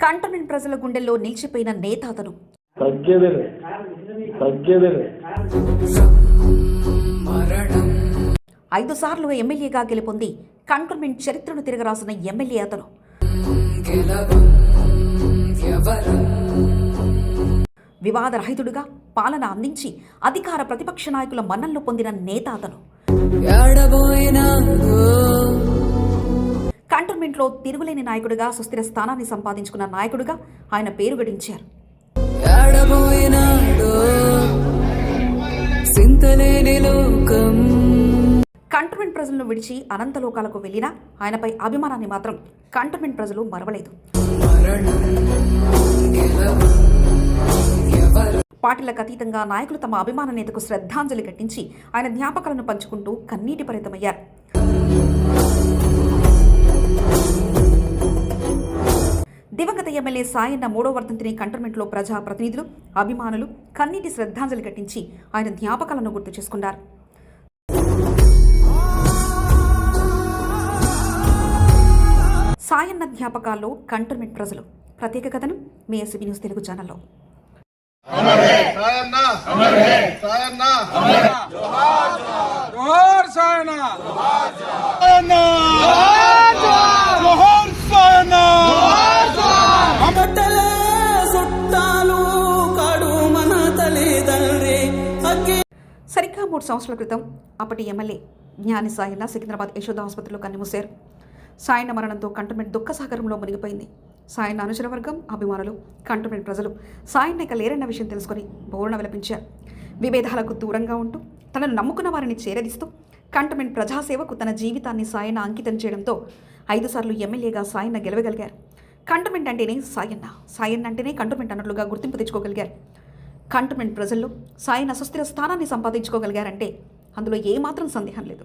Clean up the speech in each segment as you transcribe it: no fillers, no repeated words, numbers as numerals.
Cantonment ప్రజల గుండెల్లో నిలిచిపోయిన నేత అతను. ఐదు సార్లు ఎమ్మెల్యేగా గెలుపొంది కంటోన్మెంట్ చరిత్రను తిరగరాసిన ఎమ్మెల్యే అతను. వివాదరహితుడుగా పాలన అందించి అధికార ప్రతిపక్ష నాయకుల మన్ననలు పొందిన నేత అతను. కంటోన్మెంట్లో తిరుగులేని నాయకుడిగా సుస్థిర స్థానాన్ని సంపాదించుకున్న నాయకుడిగా ఆయన పేరు గడించారు. కంటోన్మెంట్ ప్రజలను విడిచి అనంతలోకాలకు వెళ్లినా ఆయనపై అభిమానాన్ని మాత్రం కంటోన్మెంట్ ప్రజలు మరవలేదు. పార్టీలకు అతీతంగా నాయకులు తమ అభిమాన నేతకు శ్రద్ధాంజలి ఘటించి ఆయన జ్ఞాపకాలను పంచుకుంటూ కన్నీటి పరితమయ్యారు. దివంగత ఎమ్మెల్యే సాయన్న 3వ వర్ధంతిని కంటోన్మెంట్లో ప్రజాప్రతినిధులు, అభిమానులు కన్నీటి శ్రద్ధాంజలి ఘటించి ఆయన జ్ఞాపకాలను గుర్తు చేసుకున్నారు. సాయన్న జ్ఞాపకాల్లో కంటోన్మెంట్ ప్రజలు ప్రత్యేక కథనం మీ ఎస్బీ న్యూస్ తెలుగు ఛానల్లో. సరిగ్గా 3 సంవత్సరాల క్రితం అప్పటి ఎమ్మెల్యే జ్ఞాని సాయన్న సికింద్రాబాద్ యశోద ఆసుపత్రిలో కన్నుమూశారు. సాయన్న మరణంతో కంటోన్మెంట్ దుఃఖసాగరంలో మునిగిపోయింది. సాయన్న అనుచర వర్గం, అభిమానులు, కంటోన్మెంట్ ప్రజలు సాయన్న ఇక లేరన్న విషయం తెలుసుకుని బోరున విలపించారు. విభేదాలకు దూరంగా ఉంటూ తనను నమ్ముకున్న వారిని చేరదీస్తూ కంటోన్మెంట్ ప్రజాసేవకు తన జీవితాన్ని సాయన్న అంకితం చేయడంతో 5 సార్లు ఎమ్మెల్యేగా సాయన్న గెలవగలిగారు. కంటోన్మెంట్ అంటేనే సాయన్న, సాయన్న అంటేనే కంటోన్మెంట్ అన్నట్లుగా గుర్తింపు తెచ్చుకోగలిగారు. కంటోన్మెంట్ ప్రజల్లో సాయన్న సుస్థిర స్థానాన్ని సంపాదించుకోగలిగారంటే అందులో ఏమాత్రం సందేహం లేదు.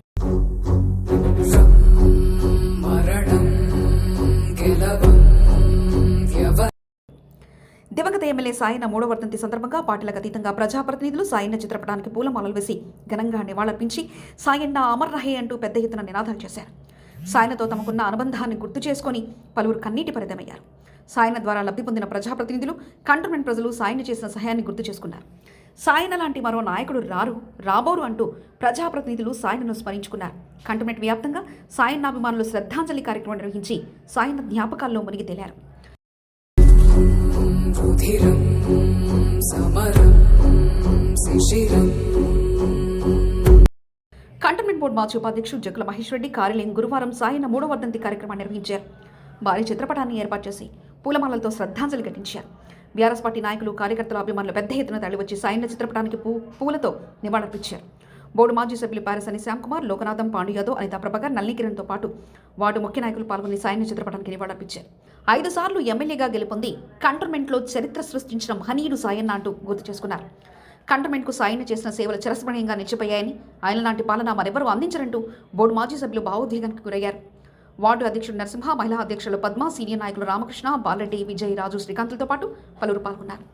దివంగత ఎమ్మెల్యే సాయన్న 3వ వర్ధంతి సందర్భంగా పార్టీలకు అతీతంగా ప్రజాప్రతినిధులు సాయన్న చిత్రపటానికి పూలమాలలు వేసి ఘనంగా నివాళులర్పించి సాయన్న అమర్ రహే అంటూ పెద్ద ఎత్తున నినాదాలు చేశారు. సాయన్నతో తమకున్న అనుబంధాన్ని గుర్తు చేసుకుని పలువురు కన్నీటి పరితమయ్యారు. సాయన్న ద్వారా లబ్ధి పొందిన ప్రజాప్రతినిధులు, కంటోన్మెంట్ ప్రజలు సాయన్న చేసిన సహాయాన్ని గుర్తు చేసుకున్నారు. సాయన్న లాంటి మరో నాయకుడు రాబోరు అంటూ ప్రజాప్రతినిధులు సాయన్నను స్మరించుకున్నారు. కంటోన్మెంట్ వ్యాప్తంగా సాయన్న అభిమానులు శ్రద్ధాంజలి కార్యక్రమం నిర్వహించి సాయన్న జ్ఞాపకాల్లో మునిగి తేలారు. కంటోన్మెంట్ బోర్డు మాజీ ఉపాధ్యక్షుడు జగ్గుల మహేష్ రెడ్డి కార్యాలయం గురువారం సాయన్న 3వ వర్ధంతి కార్యక్రమాన్ని నిర్వహించారు. భారీ చిత్రపటాన్ని ఏర్పాటు చేసి పూలమాలలతో శ్రద్ధాంజలి ఘటించారు. బీఆర్ఎస్ పార్టీ నాయకులు, కార్యకర్తల అభిమానులు పెద్ద ఎత్తున తరలివచ్చి సాయన్న చిత్రపటానికి పూలతో నివాళులర్పించారు. బోర్డు మాజీ సభ్యులు పారసని శ్యామ్కుమార్, లోకనాథం, పాండు యాదవ్, అనితా ప్రభాకర్, నల్లికిరణ్తో పాటు వార్డు ముఖ్య నాయకులు పాల్గొని సాయన్న చిత్రపటానికి నివాళులర్పించారు. 5 సార్లు ఎమ్మెల్యేగా గెలుపొంది కంటోన్మెంట్లో చరిత్ర సృష్టించిన మహనీయుడు సాయన్న అంటూ గుర్తు చేసుకున్నారు. కంటోన్మెంట్కు సాయన్న చేసిన సేవలు చిరస్మరణీయంగా నిలిచిపోయాయని, ఆయన లాంటి పాలన మరెవరూ అందించరంటూ బోర్డు మాజీ సభ్యులు భావోద్వేగానికి గురయ్యారు. వార్డు అధ్యక్షుడు నరసింహ, మహిళా అధ్యక్షులు పద్మ, సీనియర్ నాయకులు రామకృష్ణ, బాలరెడ్డి, విజయ్, రాజు, శ్రీకాంత్లతో పాటు పలువురు పాల్గొన్నారు.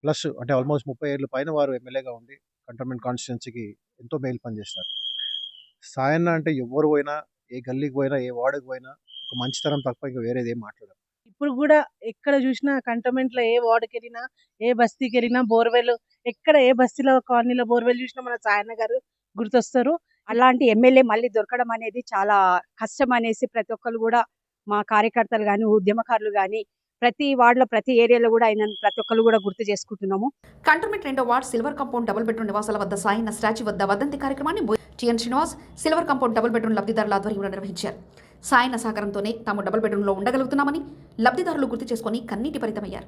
ప్లస్ అంటే ఆల్మోస్ట్ 30 ఏళ్ళ పైన వారు ఎమ్మెల్యేగా ఉండి కంటోన్మెంట్ కాన్స్టిట్యున్సీకి ఎంతో మేలు పనిచేస్తారు. సాయన్న అంటే ఎవరు పోయినా, ఏ గల్లీకి పోయినా, ఏ వార్డుకి పోయినా ఒక మంచితనం తప్ప ఇంకా వేరేది ఏం మాట్లాడరు. ఇప్పుడు కూడా ఎక్కడ చూసినా కంటోన్మెంట్లో ఏ వార్డుకి వెళ్ళినా, ఏ బస్తీకి వెళ్ళినా బోర్వెల్, ఎక్కడ ఏ బస్తీలో కాలనీలో బోర్వెల్ చూసినా మన సాయన్న గారు గుర్తొస్తారు. అలాంటి ఎమ్మెల్యే మళ్ళీ దొరకడం అనేది చాలా కష్టం అనేసి ప్రతి ఒక్కరు కూడా, మా కార్యకర్తలు కానీ, ఉద్యమకారులు కానీ, ప్రతి వార్డులో ప్రతి ఏరియాలో కూడా ఆయన ప్రతి ఒక్కరు కూడా గుర్తు చేసుకుంటున్నాము. కంటోన్మెంట్ 2వ ward silver compound double bedroom నివాసాల వద్ద సాయన్న స్టాచ్యూ వద్ద వర్ధంతి కార్యక్రమాన్ని TN Srinivas silver compound double bedroom లబ్ధిదారుల ఆధ్వర్యంలో నిర్వహించారు. సాయన్న సహకారంతోనే తాము డబుల్ బెడ్రూమ్లో ఉండగలుగుతున్నామని లబ్ధిదారులు గుర్తు చేసుకుని కన్నీటి పరితమయ్యారు.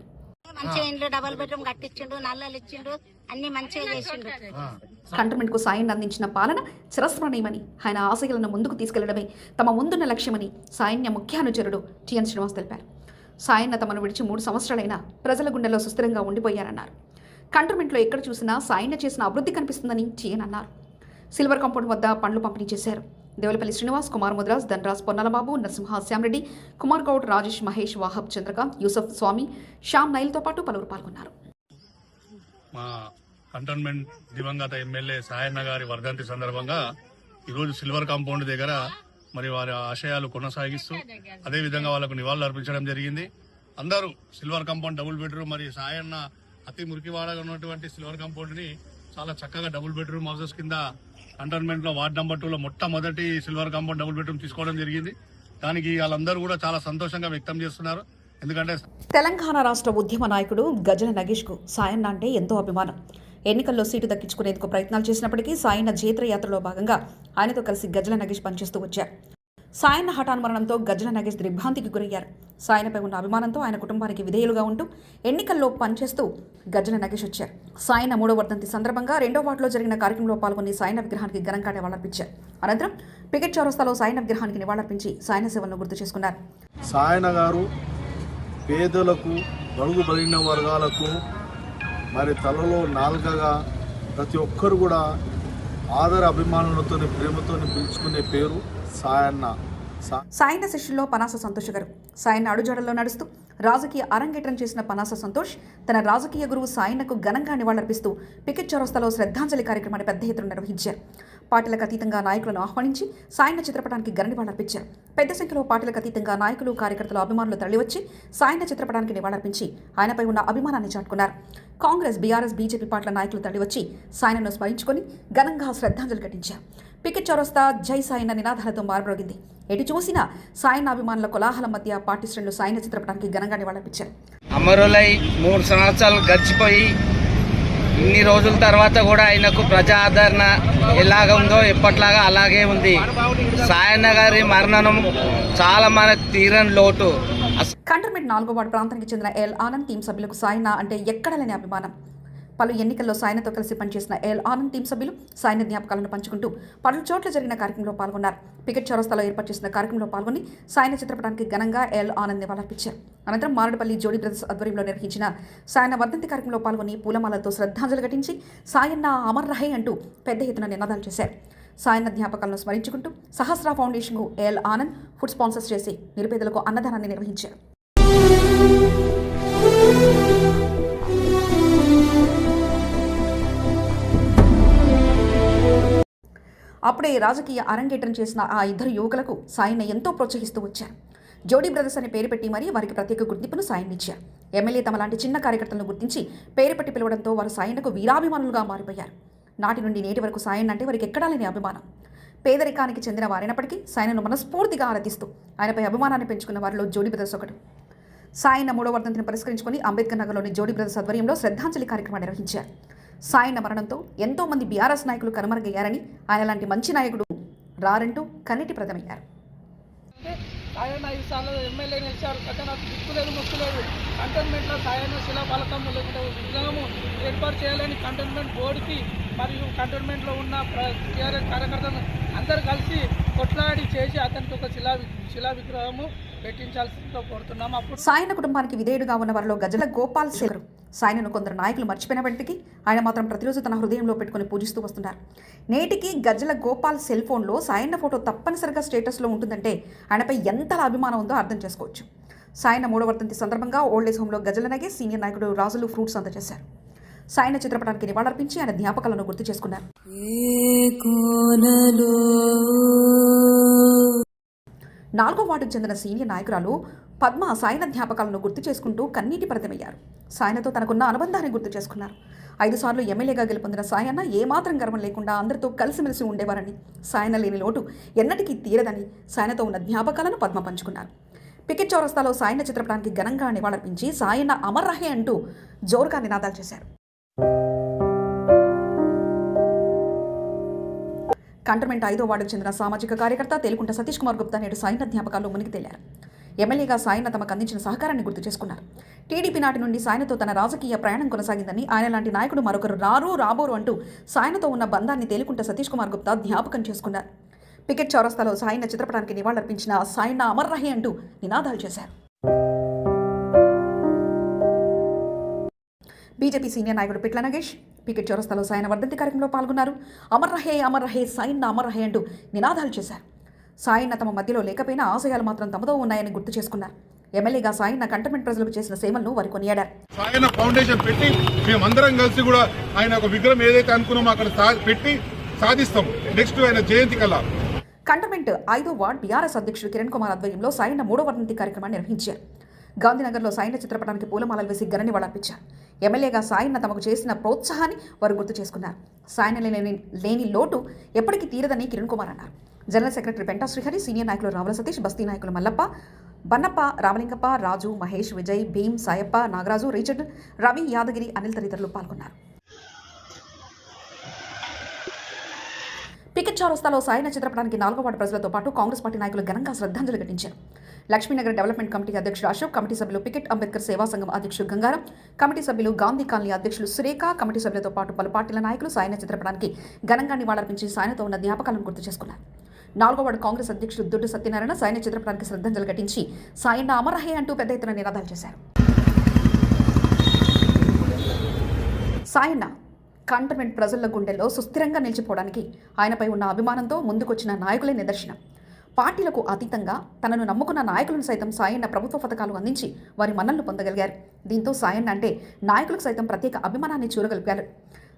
మంచిగా ఇంట్లో డబుల్ బెడ్రూమ్ కట్టించిండు, నల్లలు ఇచ్చిండు, అన్ని మంచిగా చేసిండు. కంటోన్మెంట్ కు సాయన్న అందించిన పాలన చిరస్మరణీయమని, ఆయన ఆశయాలను ముందుకు తీసుకెళ్లడమే తమ ముందున్న లక్ష్యమని సాయన్న ముఖ్య అనుచరుడు టిఎన్ శ్రీనివాస్ తెలిపారు. సాయన్న తమను విడిచి 3 సంవత్సరాలైనా ప్రజల గుండెల్లో సుస్థిరంగా ఉండిపోయారన్నారు. కంటోన్మెంట్లో ఎక్కడ చూసినా సాయన్న చేసిన అభివృద్ధి కనిపిస్తుందని టిఎన్ అన్నారు. సిల్వర్ కాంపౌండ్ వద్ద పండ్లు పంపిణీ చేశారు. దేవులపల్లి శ్రీనివాస్, కుమార్ ముద్రాజ్, ధనరాజ్, పొన్నలబాబు, నరసింహ, శ్యామరెడ్డి, కుమార్ గౌడ్, రాజేష్, మహేష్, వాహబ్, చంద్రకాంత్, యూసఫ్, స్వామి, శ్యామ్ నైల్తో పాటు పలువురు పాల్గొన్నారు. మా కంటోన్మెంట్ దివంగత ఎమ్మెల్యే సాయన్న గారి వర్ధంతి సందర్భంగా ఈరోజు సిల్వర్ కాంపౌండ్ దగ్గర మరి వారి ఆశయాలు కొనసాగిస్తూ అదేవిధంగా వాళ్ళకు నివాళులు అర్పించడం జరిగింది. అందరూ సిల్వర్ కాంపౌండ్ డబుల్ బెడ్రూమ్ మరి సాయన్న అతి మురికివాడగా ఉన్నటువంటి సిల్వర్ కాంపౌండ్ ని చాలా చక్కగా డబుల్ బెడ్రూమ్ హౌసెస్ కింద కంటోన్మెంట్ లో వార్డ్ నెంబర్ 2 లో మొట్టమొదటి సిల్వర్ కాంపౌండ్ డబుల్ బెడ్రూమ్ తీసుకోవడం జరిగింది. దానికి వాళ్ళందరూ కూడా చాలా సంతోషంగా వ్యక్తం చేస్తున్నారు. ఎందుకంటే తెలంగాణ రాష్ట్ర ఉద్యమ నాయకుడు గజల నగేష్కు సాయన్న అంటే ఎంతో అభిమానం. ఎన్నికల్లో సీటు దక్కించుకునేందుకు ప్రయత్నాలు చేసినప్పటికీ సాయన్న జేత్రయాత్రలో భాగంగా ఆయనతో కలిసి గజల నగేష్ పనిచేస్తూ వచ్చారు. సాయన్న హఠాన్ మరణంతో గజల నగేష్ దిగ్భ్రాంతికి గురయ్యారు. సాయనపై ఉన్న అభిమానంతో ఆయన కుటుంబానికి విధేయులుగా ఉంటూ ఎన్నికల్లో పనిచేస్తూ గజల నగేష్ వచ్చారు. సాయన్న 3వ వర్ధంతి సందర్భంగా 2వ వార్డులో జరిగిన కార్యక్రమంలో పాల్గొని సాయన్న విగ్రహానికి ఘనంగా నివాళులర్పించారు. అనంతరం పికెట్ చౌరస్తాలో సాయన్న విగ్రహానికి నివాళులర్పించి సాయన్న సేవలను గుర్తు చేసుకున్నారు. సాయన్న గారు పేదలకు, బడుగు బలిన వర్గాలకు మరి తలలో నాలుకగా ప్రతి ఒక్కరు కూడా ఆదర అభిమానులతో ప్రేమతో పిలుచుకునే పేరు సాయన్న. సాయన్న శిష్యుల్లో పనాస సంతోష్ గారు సాయన్న అడుజాడల్లో నడుస్తూ రాజకీయ అరంగేట్రం చేసిన పనాస సంతోష్ తన రాజకీయ గురువు సాయన్నకు ఘనంగా నివాళులర్పిస్తూ పికెట్ చౌరస్తాలో శ్రద్ధాంజలి కార్యక్రమాన్ని పెద్ద ఎత్తున నిర్వహించారు. పార్టీలకు అతీతంగా నాయకులను ఆహ్వానించి సాయన్న చిత్రపటానికి ఘన నివాళులర్పించారు. పెద్ద సంఖ్యలో పార్టీలకు అతీతంగా నాయకులు, కార్యకర్తలు, అభిమానులు తరలివచ్చి సాయన్న చిత్రపటానికి నివాళులర్పించి ఆయనపై ఉన్న అభిమానాన్ని చాటుకున్నారు. కాంగ్రెస్, బీఆర్ఎస్, బీజేపీ పార్టీల నాయకులు తరలివచ్చి సాయన్నను స్మరించుకొని ఘనంగా శ్రద్ధాంజలి ఘటించారు. పికెట్ చౌరస్తా జై సాయన్న నినాదాలతో మారుమ్రోగింది. ఎటు చూసినా సాయన్న అభిమానుల కోలాహలం మధ్య పార్టీ శ్రేణులు సాయన్న చిత్రపటానికి ఘనంగా నివాళులర్పించారు. అమరులై 3 సంవత్సరాలు గడిచిపోయి ఇన్ని రోజుల తర్వాత కూడా ఆయనకు ప్రజా ఆదరణ ఎలాగ ఉందో ఎప్పట్లాగా అలాగే ఉంది. సాయన్న గారి మరణం చాలా మన తీరని లోటు. కంటోన్మెంట్ 4వ వార్డు ప్రాంతానికి చెందిన ఎల్ ఆనంద్ టీం సభ్యులకు సాయన్న అంటే ఎక్కడలేని అభిమానం. పలు ఎన్నికల్లో సాయన్నతో కలిసి పనిచేసిన ఎల్ ఆనంద్ టీం సభ్యులు సాయన్న జ్ఞాపకాలను పంచుకుంటూ పలు చోట్ల జరిగిన కార్యక్రమంలో పాల్గొన్నారు. పికెట్ చౌరస్తాలో ఏర్పాటు చేసిన కార్యక్రమంలో పాల్గొని సాయన్న చిత్రపటానికి ఘనంగా ఎల్ ఆనంద్ నివాళులర్పించారు. అనంతరం మారడపల్లి జోడీ బ్రదర్స్ ఆధ్వర్యంలో నిర్వహించిన సాయన్న వర్ధంతి కార్యక్రమంలో పాల్గొని పూలమాలతో శ్రద్ధాంజలి ఘటించి సాయన్న అమర్ రహే అంటూ పెద్ద ఎత్తున నినాదాలు చేశారు. సాయన్న జ్ఞాపకాలను స్మరించుకుంటూ సహస్ర ఫౌండేషన్కు ఎల్ ఆనంద్ ఫుడ్ స్పాన్సర్స్ చేసి నిరుపేదలకు అన్నదానాన్ని నిర్వహించారు. అప్పుడే రాజకీయ అరంగేట్రం చేసిన ఆ ఇద్దరు యువకులకు సాయన్న ఎంతో ప్రోత్సహిస్తూ వచ్చారు. జోడీ బ్రదర్స్ అనే పేరు పెట్టి మరీ వారికి ప్రత్యేక గుర్తింపును సాయన్న ఇచ్చారు. ఎమ్మెల్యే తమ లాంటి చిన్న కార్యకర్తలను గుర్తించి పేరు పెట్టి పిలవడంతో వారు సాయన్నకు వీరాభిమానులుగా మారిపోయారు. నాటి నుండి నేటి వరకు సాయన్న అంటే వారికి ఎక్కడా లేని అభిమానం. పేదరికానికి చెందిన వారైనప్పటికీ సాయన్నను మనస్ఫూర్తిగా ఆరాధిస్తూ ఆయనపై అభిమానాన్ని పెంచుకున్న వారిలో జోడీ బ్రదర్స్ ఒకడు. సాయన్న 3వ వర్ధంతిని పురస్కరించుకుని అంబేద్కర్ నగర్లోని జోడీ బ్రదర్స్ ఆధ్వర్యంలో శ్రద్ధాంజలి కార్యక్రమాన్ని నిర్వహించారు. సాయన్న మరణంతో ఎంతో మంది బీఆర్ఎస్ నాయకులు కనుమరుగయ్యారని, ఆయన లాంటి మంచి నాయకుడు రారంటూ కన్నీటి ప్రదమయ్యారు. సాయన్న 5 సార్లు ఎమ్మెల్యే నిలిచారు. అయితే నాకు దిక్కులేదు, మొక్కులేదు. కంటోన్మెంట్లో సాయన్న శిలా ఫలకము లేకుంటే విగ్రహము ఏర్పాటు చేయాలని కంటోన్మెంట్ బోర్డుకి మరియు కంటోన్మెంట్లో ఉన్న టీఆర్ఎస్ కార్యకర్తలు అందరూ కలిసి కొట్లాడి చేసి అతనికి ఒక శిలా విగ్రహము పెట్టించాల్సిందిగా కోరుతున్నాము. అప్పుడు సాయన్న కుటుంబానికి విధేయుడుగా ఉన్న వారిలో గజల గోపాల్ శేఖర్. సాయన్నను కొందరు నాయకులు మర్చిపోయినప్పటికీ ఆయన మాత్రం ప్రతిరోజు తన హృదయంలో పెట్టుకుని పూజిస్తూ వస్తున్నారు. నేటికి గజ్జల గోపాల్ సెల్ ఫోన్లో సాయన్న ఫోటో తప్పనిసరిగా స్టేటస్లో ఉంటుందంటే ఆయనపై ఎంతలా అభిమానం ఉందో అర్థం చేసుకోవచ్చు. సాయన్న 3వ వర్ధంతి సందర్భంగా ఓల్డేజ్ హోమ్లో గజల నగేష్, సీనియర్ నాయకుడు రాజులు ఫ్రూట్స్ అందజేశారు. సాయన్న చిత్రపటానికి నివాళులర్పించి ఆయన జ్ఞాపకాలను గుర్తు చేసుకున్నారు. 4వ వార్డుకు చెందిన సీనియర్ నాయకురాలు పద్మ సాయన్న జ్ఞాపకాలను గుర్తు చేసుకుంటూ కన్నీటి పరదమయ్యారు. సాయన్నతో తనకున్న అనుబంధాన్ని గుర్తు చేసుకున్నారు. 5 సార్లు ఎమ్మెల్యేగా గెలుపొందిన సాయన్న ఏమాత్రం గర్వం లేకుండా అందరితో కలిసిమెలిసి ఉండేవారని, సాయన్న లేని లోటు ఎన్నటికీ తీరదని సాయన్నతో ఉన్న జ్ఞాపకాలను పద్మ పంచుకున్నారు. పికెట్ చౌరస్తాలో సాయన్న చిత్రపటానికి ఘనంగా నివాళులర్పించి సాయన్న అమర్ రహే అంటూ జోరుగా నినాదాలు చేశారు. కంటోన్మెంట్ 5వ వార్డుకు చెందిన సామాజిక కార్యకర్త తేలుకుంట సతీష్ కుమార్ గుప్తా నేడు సాయన్న జ్ఞాపకాల్లో మునిగి తేలారు. ఎమ్మెల్యేగా సాయన్న తమకు అందించిన సహకారాన్ని గుర్తు చేసుకున్నారు. టీడీపీ నాటి నుండి సాయన్నతో తన రాజకీయ ప్రయాణం కొనసాగిందని, ఆయన లాంటి నాయకుడు మరొకరు రాబోరు అంటూ సాయన్నతో ఉన్న బంధాన్ని తేలుకుంట సతీష్ కుమార్ గుప్తా జ్ఞాపకం చేసుకున్నారు. పికెట్ చౌరస్తాలో సాయన్న చిత్రపటానికి నివాళులర్పించిన సాయన్న అమర్ రహే అంటూ నినాదాలు చేశారు. బీజేపీ సీనియర్ నాయకుడు పిట్ల నగేష్ పికెట్ చౌరస్తాలో సాయన్న వర్ధంతి కార్యక్రమంలో పాల్గొన్నారు. అమర్ రహే సాయన్న అమర్ రహే అంటూ నినాదాలు చేశారు. సాయన్న తమ మధ్యలో లేకపోయినా ఆశయాలు మాత్రం తమతో ఉన్నాయని గుర్తు చేసుకున్నారు. ఎమ్మెల్యేగా సాయన్న కంటోన్మెంట్ ప్రజలకు చేసిన సేవలను వారు కొనియాడారు. సాయన్న ఫౌండేషన్ పెట్టి మేమందరం కలిసి కూడా ఆయన ఒక విగ్రహం ఏదైతే అనుకున్నామో అక్కడ పెట్టి సాధిస్తాం నెక్స్ట్ ఆయన జయంతి కల్లా. కంటోన్మెంట్ 5వ వార్డు బీఆర్ఎస్ అధ్యక్షుడు కిరణ్ కుమార్ ఆధ్వర్యంలో సాయన్న 3వ వర్ధంతి కార్యక్రమాన్ని నిర్వహించారు. గాంధీనగర్లో సాయన్న చిత్రపటానికి పూలమాలలు వేసి ఘన నివాళులర్పించారు. ఎమ్మెల్యేగా సాయన్న తమకు చేసిన ప్రోత్సాహాన్ని వారు గుర్తు చేసుకున్నారు. సాయన్న లేని లోటు ఎప్పటికీ తీరదని కిరణ్ కుమార్ అన్నారు. General secretary Penta Srihari, senior నాయకులు రావుల సతీష్, బస్తీ నాయకులు మల్లప్ప, బన్నప్ప, రామలింగప్ప, రాజు, మహేష్, విజయ్, భీమ్, సాయప్ప, నాగరాజు, రిచర్డ్, రవి, యాదగిరి, అనిల్ తదితరులు పాల్గొన్నారు. పికెట్ చౌరస్తాలో సాయన్న చిత్రపటానికి 4వ వార్డు ప్రజలతో పాటు కాంగ్రెస్ పార్టీ నాయకులు ఘనంగా శ్రద్ధాంజలి ఘటించారు. లక్ష్మీనగర్ డెవలప్మెంట్ కమిటీ అధ్యక్షుడు అశోక్, కమిటీ సభ్యులు పికెట్ అంబేద్కర్ సేవా సంఘం అధ్యక్షుడు గంగారం, కమిటీ సభ్యులు గాంధీ కాలనీ అధ్యక్షులు సురేఖ, కమిటీ సభ్యులతో పాటు పలు పార్టీల నాయకులు సాయన్న చిత్రపటానికి ఘనంగా నివాళులర్పించి సాయనతో ఉన్న జ్ఞాపకాలను గుర్తు చేసుకున్నారు. 4వ వార్డు కాంగ్రెస్ అధ్యక్షుడు దుడ్డు సత్యనారాయణ సాయన్న చిత్రపటానికి శ్రద్ధాంజలి ఘటించి సాయన్న అమరహే అంటూ పెద్ద ఎత్తున నినాదాలు చేశారు. సాయన్న కంటోన్మెంట్ ప్రజల గుండెల్లో సుస్థిరంగా నిలిచిపోవడానికి ఆయనపై ఉన్న అభిమానంతో ముందుకొచ్చిన నాయకులే నిదర్శనం. పార్టీలకు అతీతంగా తనను నమ్ముకున్న నాయకులను సైతం సాయన్న ప్రభుత్వ పథకాలు అందించి వారి మన్ననలు పొందగలిగారు. దీంతో సాయన్న అంటే నాయకులకు సైతం ప్రత్యేక అభిమానాన్ని చూరగలిగారు.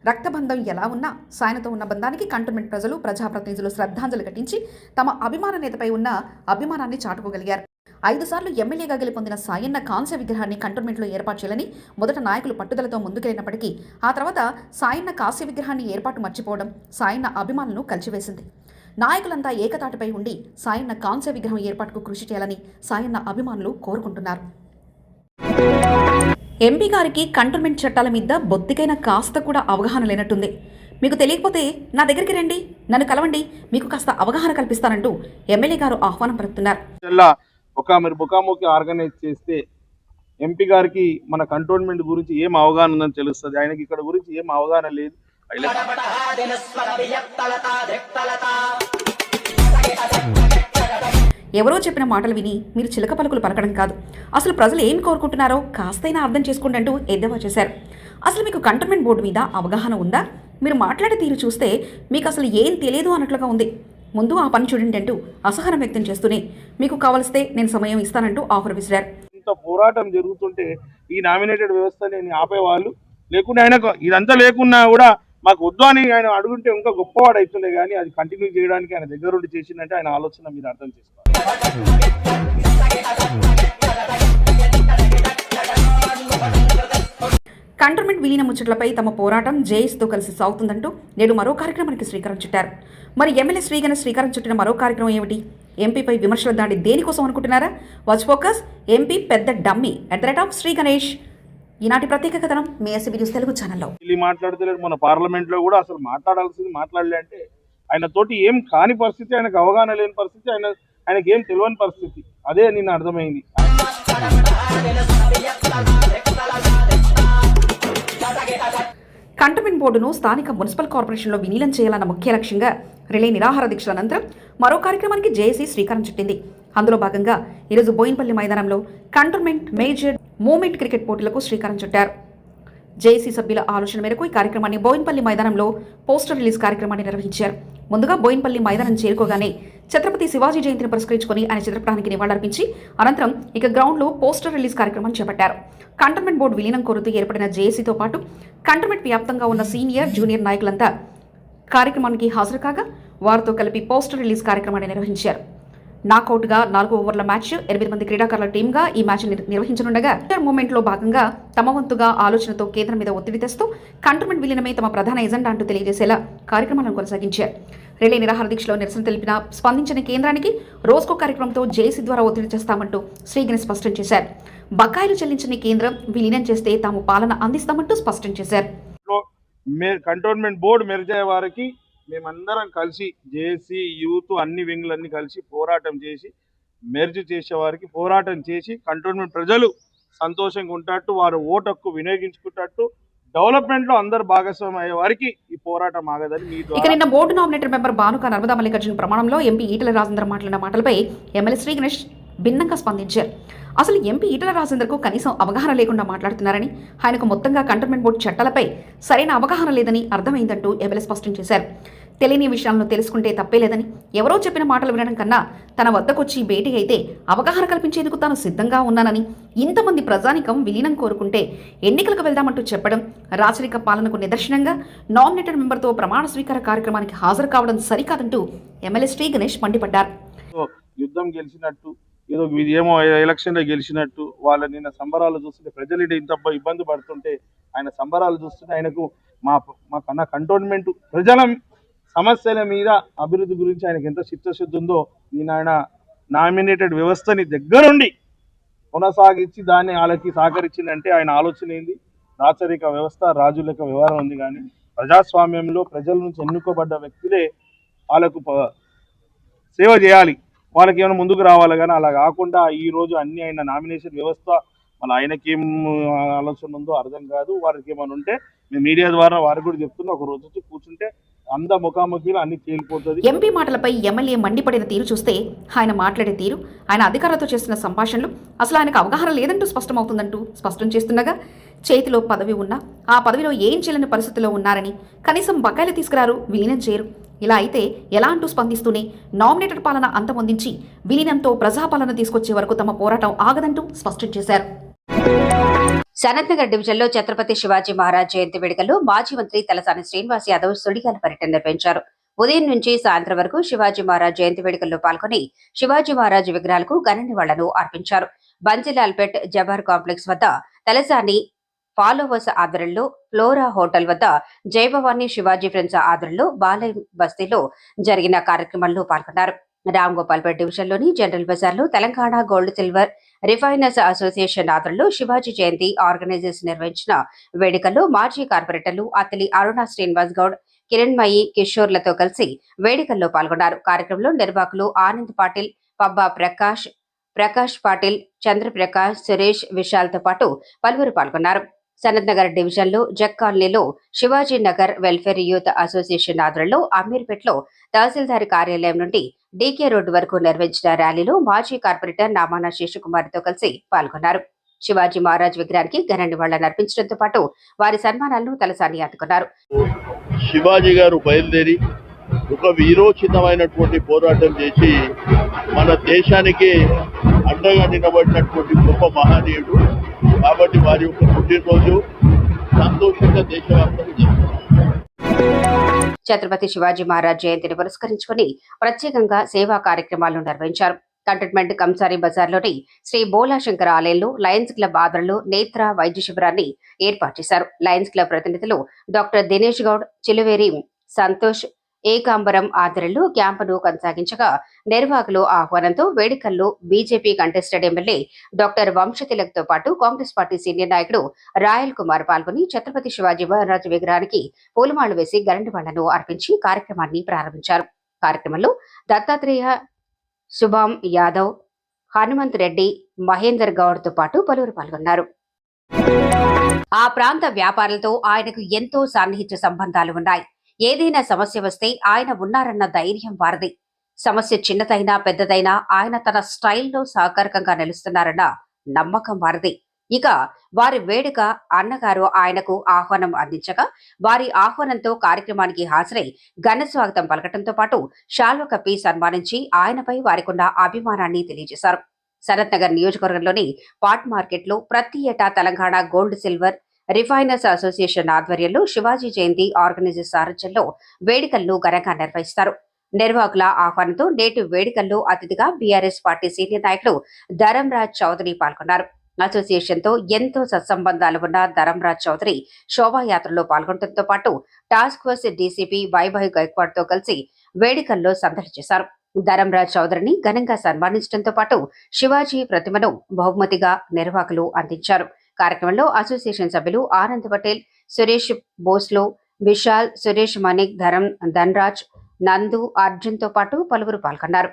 రక్తబంధం ఎలా ఉన్నా సాయనతో ఉన్న బంధానికి కంటోన్మెంట్ ప్రజలు, ప్రజాప్రతినిధులు శ్రద్ధాంజలి ఘటించి తమ అభిమాన నేతపై ఉన్న అభిమానాన్ని చాటుకోగలిగారు. 5 సార్లు ఎమ్మెల్యేగా గెలుపొందిన సాయన్న కాంస్య విగ్రహాన్ని కంటోన్మెంట్లో ఏర్పాటు చేయాలని మొదట నాయకులు పట్టుదలతో ముందుకెళ్లినప్పటికీ ఆ తర్వాత సాయన్న కాంస్య విగ్రహాన్ని ఏర్పాటు మర్చిపోవడం సాయన్న అభిమానులను కలిచివేసింది. నాయకులంతా ఏకతాటిపై ఉండి సాయన్న కాంస్య విగ్రహం ఏర్పాటుకు కృషి చేయాలని సాయన్న అభిమానులు కోరుకుంటున్నారు. ఎంపీ గారికి కంటోన్మెంట్ చట్టాల మీద బొత్తికైన కాస్త కూడా అవగాహన లేనట్టుంది. మీకు తెలియకపోతే నా దగ్గరికి రండి, నన్ను కలవండి, మీకు కాస్త అవగాహన కల్పిస్తానంటూ ఎమ్మెల్యే గారు ఆహ్వానం పలుకుతున్నారు. మీరు ముఖాముఖి ఆర్గనైజ్ చేస్తే ఎంపీ గారికి మన కంటోన్మెంట్ గురించి ఏం అవగాహన ఉందని తెలుస్తుంది. ఆయనకి ఇక్కడ గురించి ఏం అవగాహన లేదు. ఎవరో చెప్పిన మాటలు విని మీరు చిలక పలుకులు పలకడం కాదు, అసలు ప్రజలు ఏం కోరుకుంటున్నారో కాస్తైనా అర్థం చేసుకోండి అంటూ ఎద్దేవా చేశారు. అసలు మీకు కంటోన్మెంట్ బోర్డు మీద అవగాహన ఉందా? మీరు మాట్లాడే తీరు చూస్తే మీకు అసలు ఏం తెలియదు అన్నట్లుగా ఉంది. ముందు ఆ పని చూడండి అంటూ అసహనం వ్యక్తం చేస్తూనే మీకు కావలిస్తే నేను సమయం ఇస్తానంటూ ఆఫర్ విసిరారు. ఇంత పోరాటం జరుగుతుంటే ఈ నామినేటెడ్ వ్యవస్థని ఆపేవాళ్ళు లేకుండా ఆయనకు ఇదంతా లేకున్నా కూడా మాకు వద్దు అని ఆయన అడుగుంటే ఇంకా గొప్పవాడు అవుతుండే, కానీ అది కంటిన్యూ చేయడానికి ఆయన దగ్గరుండి చేసిందంటే ఆయన ఆలోచన మీరు అర్థం చేసుకోవాలి. కంటోన్మెంట్ విలీన ముచ్చట్లపై తమ పోరాటం జేఎస్తో కలిసి సాగుతుందంటూ నేడు మరో కార్యక్రమానికి శ్రీకారం చుట్టారు. మరి ఎమ్మెల్యే శ్రీగణేష్ శ్రీకారం చుట్టిన మరో కార్యక్రమం ఏమిటి? ఎంపీపై విమర్శల దాడి దేనికోసం అనుకుంటున్నారా? Watch focus. ఎంపీ పెద్ద డమ్మీ @శ్రీగణేష్. ఈనాటి ప్రత్యేక కథనం మీ ఎస్సీబీ న్యూస్ తెలుగు ఛానల్లో. మాట్లాడతలేడు. మన పార్లమెంట్ లో కూడా అసలు మాట్లాడాల్సింది మాట్లాడలే అంటే ఆయన తోటి ఏం కాని పరిస్థితి, ఆయనకు అవగాహన లేని పరిస్థితి, ఆయనకి ఏం తెలియని పరిస్థితి. అదే నిన్న అర్థమైంది. కంటోన్మెంట్ బోర్డును స్థానిక మున్సిపల్ కార్పొరేషన్లో విలీనం చేయాలన్న ముఖ్య లక్ష్యంగా రిలే నిరాహార దీక్షల అనంతరం మరో కార్యక్రమానికి జేఏసీ శ్రీకారం చుట్టింది. అందులో భాగంగా ఈరోజు బోయిన్పల్లి మైదానంలో కంటోన్మెంట్ మేజర్ మూమెంట్ క్రికెట్ పోటీలకు శ్రీకారం చుట్టారు. జేఏసీ సభ్యుల ఆలోచన మేరకు ఈ కార్యక్రమాన్ని బోయిన్పల్లి మైదానంలో పోస్టర్ రిలీజ్ కార్యక్రమాన్ని నిర్వహించారు. ముందుగా బోయిన్పల్లి మైదానం చేరుకోగానే ఛత్రపతి శివాజీ జయంతిని పురస్కరించుకుని ఆయన చిత్రపటానికి నివాళులర్పించి అనంతరం ఇక గ్రౌండ్లో పోస్టర్ రిలీజ్ కార్యక్రమాన్ని చేపట్టారు. కంటోన్మెంట్ బోర్డు విలీనం కోరుతూ ఏర్పడిన జేఏసీతో పాటు కంటోన్మెంట్ వ్యాప్తంగా ఉన్న సీనియర్, జూనియర్ నాయకులంతా కార్యక్రమానికి హాజరు కాగా వారితో కలిపి పోస్టర్ రిలీజ్ కార్యక్రమాన్ని నిర్వహించారు. నాకౌట్గా 4 ఓవర్ల మ్యాచ్ 8 మంది క్రీడాకారుల టీంగా ఈ మ్యాచ్ నిర్వహించనుండగా మూమెంట్లో భాగంగా తమ వంతుగా ఆలోచనతో కేంద్రం మీద ఒత్తిడి తెస్తూ కంటోన్మెంట్ విలీనమే తమ ప్రధాన ఎజెండా అంటూ తెలియజేసేలా కార్యక్రమాలను కొనసాగించారు. రిలే నిరాహార దీక్షలో నిరసన తెలిపిన స్పందించిన కేంద్రానికి రోజుకో కార్యక్రమంతో జేఏసీ ద్వారా ఒత్తిడి చేస్తామంటూ శ్రీగణేష్ స్పష్టం చేశారు. బకాయిలు చెల్లించని కేంద్రం విలీనం చేస్తే తాము పాలన అందిస్తామంటూ స్పష్టం చేశారు. కంటోన్మెంట్ బోర్డు మెరుజే వారికి మేమందరం కలిసి జేఏసీ యూత్ అన్ని వింగ్లన్నీ కలిసి పోరాటం చేసి మెర్జ్ చేసే వారికి పోరాటం చేసి కంటోన్మెంట్ ప్రజలు సంతోషంగా ఉంటట్టు, వారు ఓటు హక్కు వినియోగించుకుంటట్టు, డెవలప్మెంట్ లో అందరు భాగస్వామి అయ్యే వారికి ఈ పోరాటం ఆగదని ఇక నిన్న board nominated member Bhanuka Narmada Mallikarjuna ప్రమాణంలో ఎంపీ ఈటెల రాజేందర్ మాట్లాడిన మాటలపై ఎమ్మెల్యే శ్రీగణేష్ భిన్నంగా స్పందించారు. అసలు ఎంపీ ఈటెల రాజేందర్కు కనీసం అవగాహన లేకుండా మాట్లాడుతున్నారని, ఆయనకు మొత్తంగా కంటోన్మెంట్ బోర్డు చట్టాలపై సరైన అవగాహన లేదని అర్థమైందంటూ ఎమ్మెల్యే స్పష్టం చేశారు. తెలియని విషయాలను తెలుసుకుంటే తప్పే లేదని, ఎవరో చెప్పిన మాటలు వినడం కన్నా తన వద్దకొచ్చి భేటీ అయితే అవగాహన కల్పించేందుకు తాను సిద్ధంగా ఉన్నానని, ఇంతమంది ప్రజానికం విలీనం కోరుకుంటే ఎన్నికలకు వెళ్దామంటూ చెప్పడం రాచరిక పాలనకు నిదర్శనంగా నామినేటెడ్ మెంబర్తో ప్రమాణ స్వీకార కార్యక్రమానికి హాజరు కావడం సరికాదంటూ ఎమ్మెల్యే శ్రీ గణేష్ మండిపడ్డారు. యుద్ధం గెలిచినట్టు ఏదో ఏమో ఎలక్షన్లో గెలిచినట్టు వాళ్ళ నిన్న సంబరాలు చూస్తుంటే ప్రజలు ఇంత ఇబ్బంది పడుతుంటే ఆయన సంబరాలు చూస్తుంటే ఆయనకు నా కంటోన్మెంట్ ప్రజల సమస్యల మీద అభివృద్ధి గురించి ఆయనకు ఎంత చిత్తశుద్ధి ఉందో నేను ఆయన నామినేటెడ్ వ్యవస్థని దగ్గరుండి కొనసాగించి దాన్ని వాళ్ళకి సహకరించిందంటే ఆయన ఆలోచన ఏంది? రాచరిక వ్యవస్థ, రాజులక వ్యవహారం ఉంది. కానీ ప్రజాస్వామ్యంలో ప్రజల నుంచి ఎన్నుకోబడ్డ వ్యక్తులే వాళ్ళకు సేవ చేయాలి, వాళ్ళకి ఏమైనా ముందుకు రావాలి. కానీ అలా కాకుండా ఈరోజు అన్ని ఆయన నామినేషన్ వ్యవస్థ మళ్ళీ ఆయనకేం ఆలోచన ఉందో అర్థం కాదు. వారికి ఏమైనా ఉంటే మేము మీడియా ద్వారా వారికి కూడా చెప్తున్నా, ఒక రోజు వచ్చి కూర్చుంటే అంద ముఖాముఖిలో అన్ని తేలిపోతుంది. ఎంపీ మాటలపై ఎమ్మెల్యే మండిపడిన తీరు చూస్తే ఆయన మాట్లాడే తీరు, ఆయన అధికారులతో చేస్తున్న సంభాషణలు అసలు ఆయనకు అవగాహన లేదంటూ స్పష్టమవుతుందంటూ స్పష్టం చేస్తుండగా, చేతిలో పదవి ఉన్నా ఆ పదవిలో ఏం చేయలేని పరిస్థితుల్లో ఉన్నారని, కనీసం బకాయిలు తీసుకురారు, విలీనం చేయరు. ఇలా అయితే ఎలా అంటూ స్పందిస్తూనే నామినేటెడ్ పాలన అంతమొందించి విలీనంతో ప్రజాపాలన తీసుకొచ్చే వరకు తమ పోరాటం ఆగదంటూ స్పష్టం చేశారు. సనత్ నగర్ డివిజన్లో ఛత్రపతి శివాజీ మహారాజ్ జయంతి వేడుకల్లో మాజీ మంత్రి తలసాని శ్రీనివాస్ యాదవ్ సుడిగాలి పర్యటన నిర్వహించారు. ఉదయం నుంచి సాయంత్రం వరకు శివాజీ మహారాజ్ జయంతి వేడుకల్లో పాల్గొని శివాజీ మహారాజ్ విగ్రహాలకు ఘన నివాళులు అర్పించారు. బంజీలాల్పేట్ జవహర్ కాంప్లెక్స్ వద్ద తలసాని ఫాలోవర్స్ ఆధ్వర్యంలో ఫ్లోరా హోటల్ వద్ద జయభవానీ శివాజీ ఫ్రెండ్స్ ఆధ్వర్యంలో బాలై బస్తీలో జరిగిన కార్యక్రమంలో పాల్గొన్నారు. రామ్ గోపాల్పేట్ డివిజన్లోని జనరల్ బజార్లో Telangana gold silver refiners association ఆధ్వర్యంలో శివాజీ జయంతి ఆర్గనైజర్స్ నిర్వహించిన వేడుకల్లో మాజీ కార్పొరేటర్లు అతలి అరుణ శ్రీనివాస్ గౌడ్, కిరణ్మయి కిషోర్లతో కలిసి వేడుకల్లో పాల్గొన్నారు. కార్యక్రమంలో నిర్వాహకులు ఆనంద్ పాటిల్, పబ్బా ప్రకాష్ పాటిల్, చంద్రప్రకాష్, సురేష్, విశాల్తో పాటు పలువురు పాల్గొన్నారు. సనత్ నగర్ డివిజన్లో జగ్ కాలనీలో Shivaji Nagar welfare youth association ఆధ్వర్యంలో అమీర్పేట్లో తహసీల్దార్ కార్యాలయం నుండి డీకే రోడ్డు వరకు నిర్వహించిన ర్యాలీలో మాజీ కార్పొరేటర్ నామాన శేషకుమార్తో కలిసి పాల్గొన్నారు. శివాజీ మహారాజ్ విగ్రహానికి ఘన నివాళులను అర్పించడంతో పాటు వారి సన్మానాలను తలసాని అందుకున్నారు. శివాజీ గారు బయలుదేరి ఒక వీరోచితమైనటువంటి పోరాటం చేసి మన దేశానికి అండగా నిలబడినటువంటి గొప్ప మహనీయుడు. కాబట్టి వారి యొక్క పుట్టినరోజు సంతోషంగా దేశవ్యాప్తంగా ఛత్రపతి శివాజీ మహారాజ్ జయంతిని పురస్కరించుకుని ప్రత్యేకంగా సేవా కార్యక్రమాలను నిర్వహించారు. కంటోన్మెంట్ కంసారి బజార్లోని శ్రీ బోలా శంకర ఆలయంలో లయన్స్ క్లబ్ ఆధ్వర్యంలో నేత్ర వైద్య శిబిరాన్ని ఏర్పాటు చేశారు. లయన్స్ క్లబ్ ప్రతినిధులు డాక్టర్ దినేష్ గౌడ్, చిలువేరి సంతోష్, ఏకాంబరం ఆధ్వర్యంలో క్యాంపును కొనసాగించగా, నిర్వాహకులు ఆహ్వానంతో వేడుకల్లో BJP contested MLA doctor Vamshatilak తో పాటు కాంగ్రెస్ పార్టీ సీనియర్ నాయకుడు రాయల్ కుమార్ పాల్గొని ఛత్రపతి శివాజీ మహారాజ్ విగ్రహానికి పూలమాలలు వేసి ఘన నివాళులను అర్పించి కార్యక్రమాన్ని ప్రారంభించారు. కార్యక్రమంలో దత్తాత్రేయ, శుభాం యాదవ్, హనుమంత్ రెడ్డి, మహేందర్ గౌడ్ తో పాటు పలువురు పాల్గొన్నారు. ఆ ప్రాంత వ్యాపారులతో ఆయనకు ఎంతో సాన్నిహిత్య సంబంధాలు ఉన్నాయి. ఏదైనా సమస్య వస్తే ఆయన ఉన్నారన్న ధైర్యం వారిది. సమస్య చిన్నదైనా పెద్దదైనా ఆయన తన స్టైల్లో సహకారకంగా నిలుస్తున్నారన్న నమ్మకం వారిది. ఇక వారి వేడుక అన్నగారు ఆయనకు ఆహ్వానం అందించగా, వారి ఆహ్వానంతో కార్యక్రమానికి హాజరై ఘన స్వాగతం పలకటంతో పాటు శాల్వ కప్పి సన్మానించి ఆయనపై వారికున్న అభిమానాన్ని తెలియజేశారు. సనత్ నగర్ నియోజకవర్గంలోని పాట్ మార్కెట్లో ప్రతి ఏటా Telangana gold silver refiners association ఆధ్వర్యంలో శివాజీ జయంతి ఆర్గనైజర్స్ సారథ్యంలో వేడుకలను ఘనంగా నిర్వహిస్తారు. నిర్వాహకుల ఆహ్వానంతో నేటి వేడుకల్లో అతిథిగా బీఆర్ఎస్ పార్టీ సీనియర్ నాయకుడు ధరంరాజ్ చౌదరి పాల్గొన్నారు. అసోసియేషన్ తో ఎంతో సత్సంబంధాలు ఉన్న ధరంరాజ్ చౌదరి శోభాయాత్రలో పాల్గొనడంతో పాటు task force DCP Vaibhav Gaikwad తో కలిసి వేడుకల్లో సందడి చేశారు. ధరంరాజ్ చౌదరిని ఘనంగా సన్మానించడంతో పాటు శివాజీ ప్రతిమను బహుమతిగా నిర్వాహకులు అందించారు. కార్యక్రమంలో అసోసియేషన్ సభ్యులు ఆనంద్ పటేల్, సురేష్ బోస్లో, విశాల్, సురేష్ మణిక్, ధన్రాజ్, నందు, అర్జున్ తో పాటు పలువురు పాల్గొన్నారు.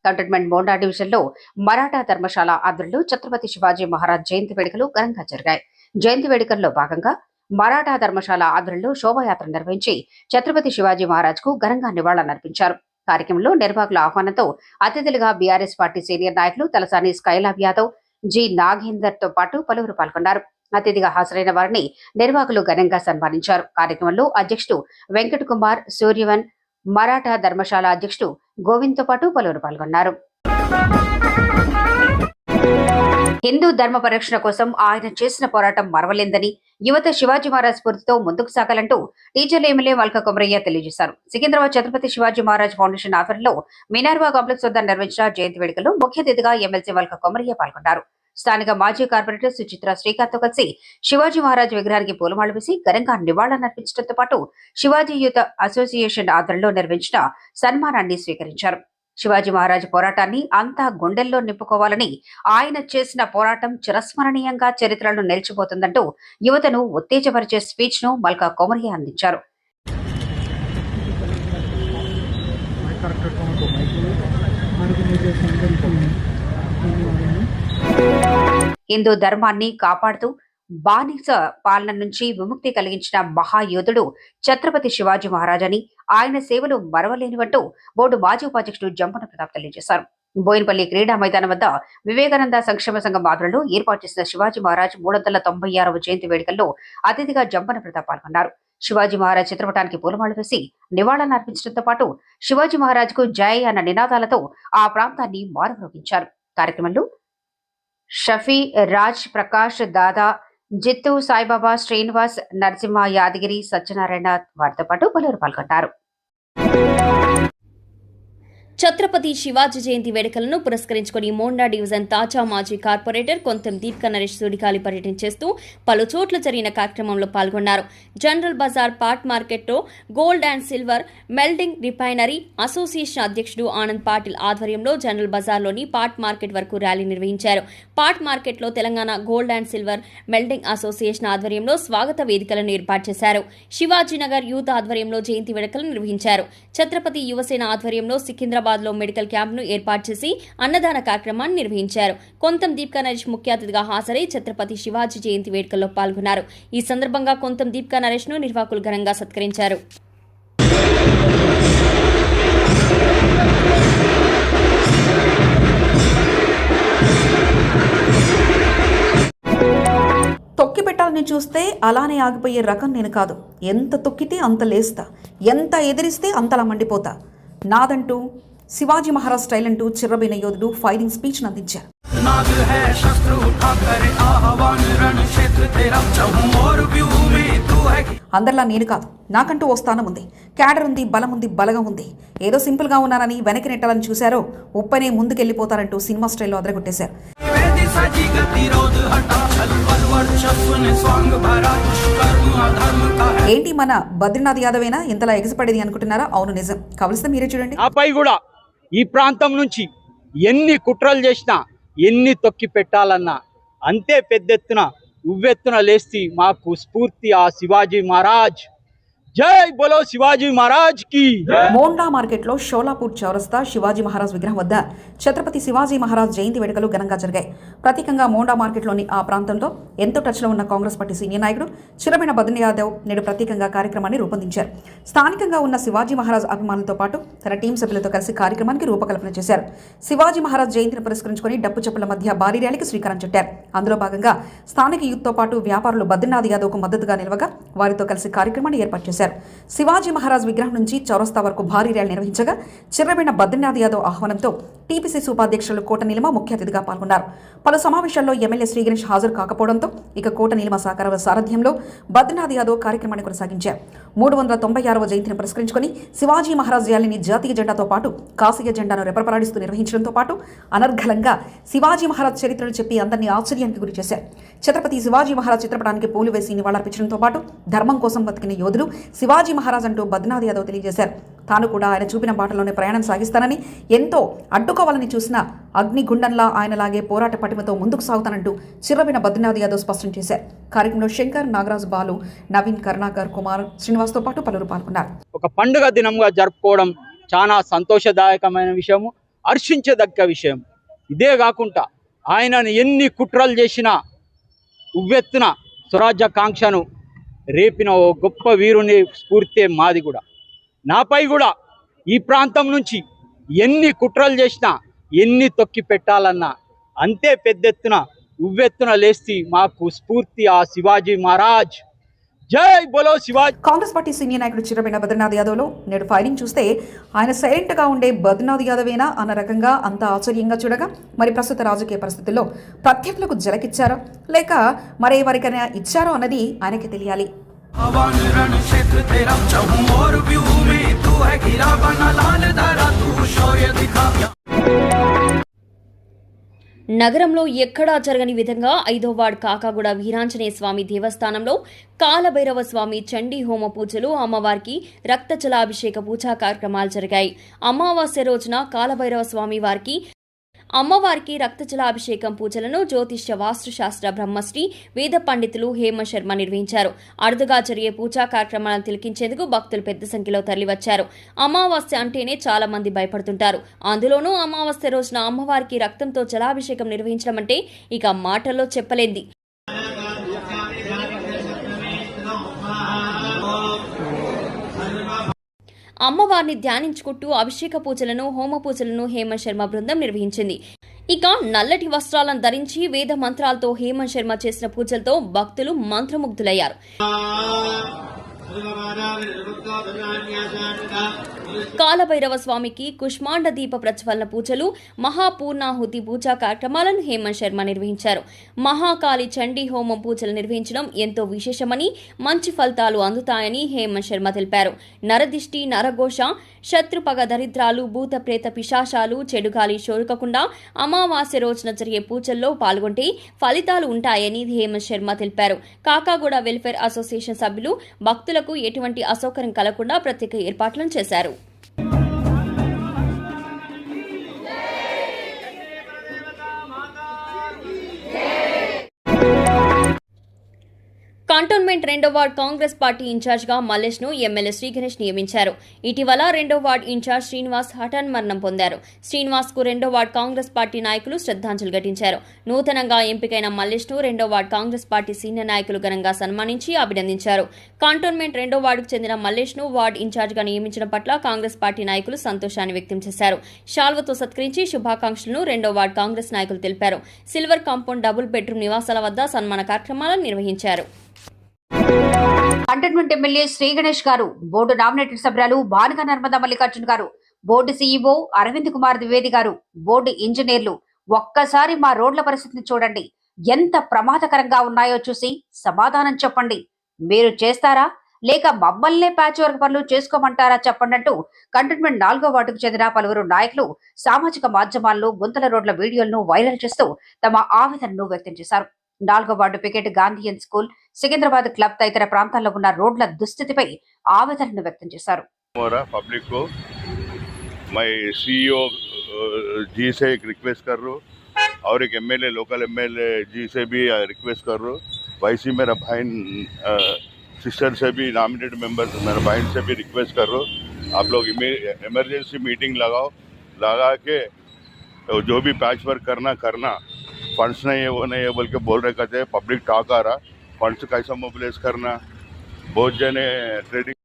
కంటోన్మెంట్ మోండా డివిజన్లో మరాఠా ధర్మశాల ఆధ్వర్యంలో ఛత్రపతి శివాజీ మహారాజ్ జయంతి వేడుకలు ఘనంగా జరిగాయి. జయంతి వేడుకల్లో భాగంగా మరాఠా ధర్మశాల ఆధ్వర్యంలో శోభాయాత్ర నిర్వహించి ఛత్రపతి శివాజీ మహారాజ్ కు ఘనంగా నివాళులర్పించారు. కార్యక్రమంలో నిర్వాహకుల ఆహ్వానంతో అతిథులుగా బీఆర్ఎస్ పార్టీ సీనియర్ నాయకులు తలసాని స్కైలాబ్ యాదవ్, జి నాగేందర్ తో పాటు పలువురు పాల్గొన్నారు. అతిథిగా హాజరైన వారిని నిర్వాహకులు ఘనంగా సన్మానించారు. కార్యక్రమంలో అధ్యక్షుడు వెంకట్ కుమార్, సూర్యవన్, మరాఠా ధర్మశాల అధ్యక్షుడు గోవింద్ తో పాటు పలువురు పాల్గొన్నారు. హిందూ ధర్మ పరిరక్షణ కోసం ఆయన చేసిన పోరాటం మరవలేందని, యువత శివాజీ మహారాజ్ స్ఫూర్తితో ముందుకు సాగాలంటూ టీచర్లు ఎమ్మెల్యే వల్క కొమరయ్య తెలియజేశారు. సికింద్రాబాద్ ఛత్రపతి శివాజీ మహారాజ్ ఫౌండేషన్ ఆధ్వర్యంలో మినర్వా కాంప్లెక్స్ వద్ద నిర్వహించిన జయంతి వేడుకల్లో ముఖ్య అతిథిగా ఎమ్మెల్సీ వల్క కొమరయ్య పాల్గొన్నారు. స్థానిక మాజీ కార్పొరేటర్ సుచిత్ర శ్రీకాంత్ తో కలిసి శివాజీ మహారాజ్ విగ్రహానికి పూలమాల వేసి ఘనంగా నివాళులర్పించడంతో పాటు శివాజీ యూత్ అసోసియేషన్ ఆధ్వర్యంలో నిర్వహించిన సన్మానాన్ని స్వీకరించారు. శివాజీ మహారాజ్ పోరాటాన్ని అంతా గుండెల్లో నింపుకోవాలని, ఆయన చేసిన పోరాటం చిరస్మరణీయంగా చరిత్రలో నిలిచిపోతుందంటూ యువతను ఉత్తేజపరిచే స్పీచ్ ను మల్కా కొమరయ్య అందించారు. హిందూ ధర్మాన్ని కాపాడుతూ బానిస పాలన నుంచి విముక్తి కలిగించిన మహాయోధుడు ఛత్రపతి శివాజీ మహారాజ్ అని, ఆయన సేవలు మరవలేనివంటూ బోర్డు మాజీ ఉపాధ్యక్షుడు జంపన ప్రతాప్ తెలియజేశారు. బోయినపల్లి క్రీడా మైదానం వద్ద వివేకానంద సంక్షేమ సంఘం ఆధ్వర్యంలో ఏర్పాటు చేసిన శివాజీ మహారాజ్ 396వ జయంతి వేడుకల్లో అతిథిగా జంపన ప్రతాప్ పాల్గొన్నారు. శివాజీ మహారాజ్ చిత్రపటానికి పూలమాల వేసి నివాళులర్పించడంతో పాటు శివాజీ మహారాజ్ కు జై అన్న నినాదాలతో ఆ ప్రాంతాన్ని మారుమ్రోగించారు. కార్యక్రమంలో షఫీ, రాజ్, ప్రకాష్, దాదా, జిత్తు, సాయిబాబా, శ్రీనివాస్, నరసింహ, యాదగిరి, సత్యనారాయణ వారితో పాటు పలువురు పాల్గొన్నారు. ఛత్రపతి శివాజీ జయంతి వేడుకలను పురస్కరించుకుని మోండా డివిజన్ తాజా మాజీ కార్పొరేటర్ కొంతం దీపికా నరేష్ సుడిగాలి పర్యటన చేస్తూ పలు చోట్ల జరిగిన కార్యక్రమంలో పాల్గొన్నారు. జనరల్ బజార్ పాట్ మార్కెట్లో gold and silver melting refinery association అధ్యక్షుడు ఆనంద్ పాటిల్ ఆధ్వర్యంలో జనరల్ బజార్లోని పాట్ మార్కెట్ వరకు ర్యాలీ నిర్వహించారు. పాట్ మార్కెట్లో Telangana gold and silver melting association ఆధ్వర్యంలో స్వాగత వేదికలను ఏర్పాటు చేశారు. శివాజీనగర్ యూత్ ఆధ్వర్యంలో జయంతి వేడుకలు నిర్వహించారు. ఛత్రపతి యువసేన ఆధ్వర్యంలో సికింద్రాబాద్ లో మెడికల్ క్యాంప్ను ఏర్పాటు చేసి అన్నదాన కార్యక్రమాన్ని నిర్వహించారు. కొంతం దీపికా నరేష్ ముఖ్య అతిథిగా హాజరై ఛత్రపతి శివాజీ జయంతి వేడుకల్లో పాల్గొన్నారు. ఈ సందర్భంగా కొంతం దీపికా నరేష్ ను నిర్వాహకులు ఘనంగా సత్కరించారు. తొక్కి పెట్టాలని చూస్తే అలానే ఆగిపోయే రకం నేను కాదు. ఎంత తొక్కితే అంత లేస్తా, ఎంత ఎదిరిస్తే అంతలా మండిపోతా. నాదంటూ శివాజీ మహారాజ్ స్టైల్ అంటూ చిర్రబైన యోధుడు ఫైరింగ్ స్పీచ్ అందించారు. అందరిలా నేను కాదు, నాకంటూ ఓ స్థానం ఉంది, క్యాడర్ ఉంది, బలం ఉంది, బలగం ఉంది. ఏదో సింపుల్ గా ఉన్నానని వెనక్కి నెట్టాలని చూశారో ఉప్పనే ముందుకెళ్లిపోతారంటూ సినిమా స్టైల్లో అదరగొట్టేశారు. ఏంటి మన బద్రీనాథ్ యాదవేనా ఇంతలా ఎగసిపడేది అనుకుంటున్నారా? అవును, నిజం. కావలిస్తే మీరే చూడండి. ఆపై కూడా ఈ ప్రాంతం నుంచి ఎన్ని కుట్రలు చేసినా, ఎన్ని తొక్కి పెట్టాలన్నా అంతే పెద్దెత్తున ఉవ్వెత్తున లేస్తి మాకు స్ఫూర్తి ఆ శివాజీ మహారాజ్. జై బోలో శివాజీ మహారాజ్ కి. మోండా మార్కెట్ లో షోలాపూర్ చౌరస్తా శివాజీ మహారాజ్ విగ్రహం వద్ద ఛత్రపతి శివాజీ మహారాజ్ జయంతి వేడుకలు ఘనంగా జరిగాయి. ప్రత్యేకంగా మోండా మార్కెట్ లోని ఆ ప్రాంతంలో ఎంతో టచ్ లో ఉన్న కాంగ్రెస్ పార్టీ సీనియర్ నాయకుడు చిరబైన బద్రీ యాదవ్ నేడు ప్రత్యేకంగా కార్యక్రమాన్ని రూపొందించారు. స్థానికంగా ఉన్న శివాజీ మహారాజ్ అభిమానులతో పాటు తన టీం సభ్యులతో కలిసి కార్యక్రమానికి రూపకల్పన చేశారు. శివాజీ మహారాజ్ జయంతిని పురస్కరించుకుని డప్పు చెప్పుల మధ్య భారీ ర్యాలీకి శ్రీకారం చుట్టారు. అందులో భాగంగా స్థానిక యూత్ తో పాటు వ్యాపారులు బద్రీనాథ్ యాదవ్ కు మద్దతుగా నిలవగా వారితో కలిసి కార్యక్రమాన్ని ఏర్పాటు చేశారు. శివాజీ మహారాజ్ విగ్రహం నుంచి చౌరస్తా వరకు భారీ ర్యాలీ నిర్వహించగా చిర్రబైన బద్రీనాథ్ యాదవ్ ఆహ్వానంతో టీపీసీసీ ఉపాధ్యక్షులు కోట నీలిమ ముఖ్య అతిథిగా పాల్గొన్నారు. పలు సమావేశాల్లో ఎమ్మెల్యే శ్రీ గణేష్ హాజరు కాకపోవడంతో ఇక కోట నీలిమ సాకార సారథ్యంలో బద్రీనాథ్ యాదవ్ కార్యక్రమాన్ని కొనసాగించారు. 396వ జయంతిని పురస్కరించుకుని శివాజీ మహారాజ్ ర్యాలీని జాతీయ జెండాతో పాటు కాషాయ జెండాను రెపరెపలాడిస్తూ నిర్వహించడంతో పాటు అనర్ఘలంగా శివాజీ మహారాజ్ చరిత్రను చెప్పి అందరినీ ఆశ్చర్యానికి గురి చేశారు. ఛత్రపతి శివాజీ మహారాజ్ చిత్రపటానికి పూలు వేసి నివాళులర్పించడంతో పాటు ధర్మం కోసం బతికిన యోధులు శివాజీ మహారాజ్ అంటూ బద్రీనాథ్ యాదవ్ తెలియజేశారు. తాను కూడా ఆయన చూపిన బాటలోనే ప్రయాణం సాగిస్తానని, ఎంతో అడ్డుకోవాలని చూసిన అగ్నిగుండంలా ఆయనలాగే పోరాట పటిమతో ముందుకు సాగుతానంటూ చిర్రబైన బద్రీనాథ్ యాదవ్ స్పష్టం చేశారు. కార్యక్రమంలో శంకర్, నాగరాజ్, బాలు, నవీన్, కరుణాకర్, కుమార్, శ్రీనివాస్ తో పాటు పలువురు పాల్గొన్నారు. ఒక పండుగ దినంగా జరుపుకోవడం చాలా సంతోషదాయకమైన విషయము, హర్షించదగ్గ విషయం. ఇదే కాకుండా ఆయనను ఎన్ని కుట్రలు చేసినా ఉవ్వెత్తున స్వరాజ్యాకాంక్షను రేపిన ఓ గొప్ప వీరుని స్ఫూర్తి మాది కూడా. నాపై కూడా ఈ ప్రాంతం నుంచి ఎన్ని కుట్రలు చేసినా, ఎన్ని తొక్కి పెట్టాలన్నా అంతే పెద్దెత్తున ఉవ్వెత్తున లేస్తి మాకు స్ఫూర్తి ఆ శివాజీ మహారాజ్. జై బోలో శివాజీ. కాంగ్రెస్ పార్టీ సీనియర్ నాయకుడు చిరబెన బద్రీనాథ్ యాదవ్లో నేడు ఫైరింగ్ చూస్తే ఆయన సైలెంట్గా ఉండే బద్రీనాథ్ యాదవేనా అన్న రకంగా అంత ఆశ్చర్యంగా చూడగా మరి ప్రస్తుత రాజకీయ పరిస్థితుల్లో ప్రత్యర్థులకు జలకిచ్చారో లేక మరెవరికైనా ఇచ్చారో అన్నది ఆయనకి తెలియాలి. నగరంలో ఎక్కడా జరగని విధంగా 5వ వార్డ్ కాకాగూడ వీరాంజనేయ స్వామి దేవస్థానంలో కాలభైరవ స్వామి చండీ హోమ పూజలు, అమ్మవారికి రక్త జలాభిషేక పూజా కార్యక్రమాలు జరిగాయి. అమావాస్య రోజున కాలభైరవ స్వామి వారికి అమ్మవారికి రక్తజలాభిషేకం పూజలను జ్యోతిష్య వాస్తుశాస్త్ర బ్రహ్మశ్రీ వేద పండితులు హేమ శర్మ నిర్వహించారు. అరుదుగా జరిగే పూజా కార్యక్రమాలను తిలకించేందుకు భక్తులు పెద్ద సంఖ్యలో తరలివచ్చారు. అమావాస్య అంటేనే చాలా మంది భయపడుతుంటారు. అందులోనూ అమావాస్య రోజున అమ్మవారికి రక్తంతో జలాభిషేకం నిర్వహించడం అంటే ఇక మాటల్లో చెప్పలేంది. అమ్మవారిని ధ్యానించుకుంటూ అభిషేక పూజలను, హోమ పూజలను హేమ శర్మ బృందం నిర్వహించింది. ఇక నల్లటి వస్త్రాలను ధరించి వేద మంత్రాలతో హేమ శర్మ చేసిన పూజలతో భక్తులు మంత్రముగ్ధులయ్యారు. కాలభైరవ స్వామికి కుష్మాండ దీప ప్రజ్వలన పూజలు, మహాపూర్ణాహుతి పూజా కార్యక్రమాలను హేమంత్ శర్మ నిర్వహించారు. మహాకాళి చండీ హోమం పూజలు నిర్వహించడం ఎంతో విశేషమని, మంచి ఫలితాలు అందుతాయని హేమంత్ శర్మ తెలిపారు. నరదిష్టి, నరఘోష, శత్రుపగ, దరిద్రాలు, భూత ప్రేత పిశాచాలు, చెడుగాలి సోకకుండా అమావాస్య రోజున జరిగే పూజల్లో పాల్గొంటే ఫలితాలు ఉంటాయని హేమంత్ శర్మ తెలిపారు. కాకాగూడ వెల్ఫేర్ అసోసియేషన్ సభ్యులు భక్తులకు ఎటువంటి అసౌకర్యం కలగకుండా ప్రత్యేక ఏర్పాట్లను చేశారు. కంటోన్మెంట్ 2వ వార్డ్ కాంగ్రెస్ పార్టీ ఇన్ఛార్జిగా మల్లేష్ను ఎమ్మెల్యే శ్రీ గణేష్ నియమించారు. ఇటీవల 2వ వార్డ్ ఇన్ఛార్జ్ శ్రీనివాస్ హఠాన్ మరణం పొందారు. శ్రీనివాస్కు 2వ వార్డ్ కాంగ్రెస్ పార్టీ నాయకులు శ్రద్ధాంజలి ఘటించారు. నూతనంగా ఎంపికైన మల్లేష్ను 2వ వార్డ్ కాంగ్రెస్ పార్టీ సీనియర్ నాయకులు ఘనంగా సన్మానించి అభినందించారు. కంటోన్మెంట్ 2వ వార్డుకు చెందిన మల్లేష్ను వార్డ్ ఇన్ఛార్జిగా నియమించడం పట్ల కాంగ్రెస్ పార్టీ నాయకులు సంతోషాన్ని వ్యక్తం చేశారు. షాల్వతో సత్కరించి శుభాకాంక్షలను 2వ వార్డ్ కాంగ్రెస్ నాయకులు తెలిపారు. సిల్వర్ కాంపౌండ్ డబుల్ బెడ్రూమ్ నివాసాల వద్ద సన్మాన కార్యక్రమాలను నిర్వహించారు. కంటోన్మెంట్ ఎమ్మెల్యే శ్రీ గణేష్ గారు, బోర్డు నామినేటెడ్ సభ్యులు భానుక నర్మదా మల్లికార్జున్ గారు, బోర్డు సీఈఓ అరవింద్ కుమార్ ద్వివేది గారు, బోర్డు ఇంజనీర్లు, ఒక్కసారి మా రోడ్ల పరిస్థితిని చూడండి, ఎంత ప్రమాదకరంగా ఉన్నాయో చూసి సమాధానం చెప్పండి. మీరు చేస్తారా లేక మమ్మల్నే ప్యాచ్ వర్క్ పనులు చేసుకోమంటారా చెప్పండి అంటూ కంటోన్మెంట్ 4వ వార్డుకు చెందిన పలువురు నాయకులు సామాజిక మాధ్యమాల్లో గుంతల రోడ్ల వీడియోలను వైరల్ చేస్తూ తమ ఆవేదనను వ్యక్తం చేశారు. 4వ ward Picket, Gandhian school, Secunderabad club తదితర ప్రాంతాల్లో ఉన్న రోడ్ల దుస్థితిపై ఆవేదనను వ్యక్తం చేశారు. पब्लिक को मैं सीईओ जी से एक रिक्वेस्ट कर रहा हूँ और एक एमएलए, लोकल एमएलए जी से भी रिक्वेस्ट कर रहा हूँ. वैसे मेरा बहन सिस्टर से भी, नॉमिनेटेड मेंबर मेरा बहन से भी रिक्वेस्ट कर रहा हूँ, आप लोग इमरजेंसी मीटिंग लगा के जो भी पैच वर्क करना. फंड्स नहीं है, वो नहीं है बोल के बोल रहे कहते हैं. पब्लिक टॉक आ रहा, फंड्स कैसा मोबिलाइज करना, बहुत जने ट्रेडिंग.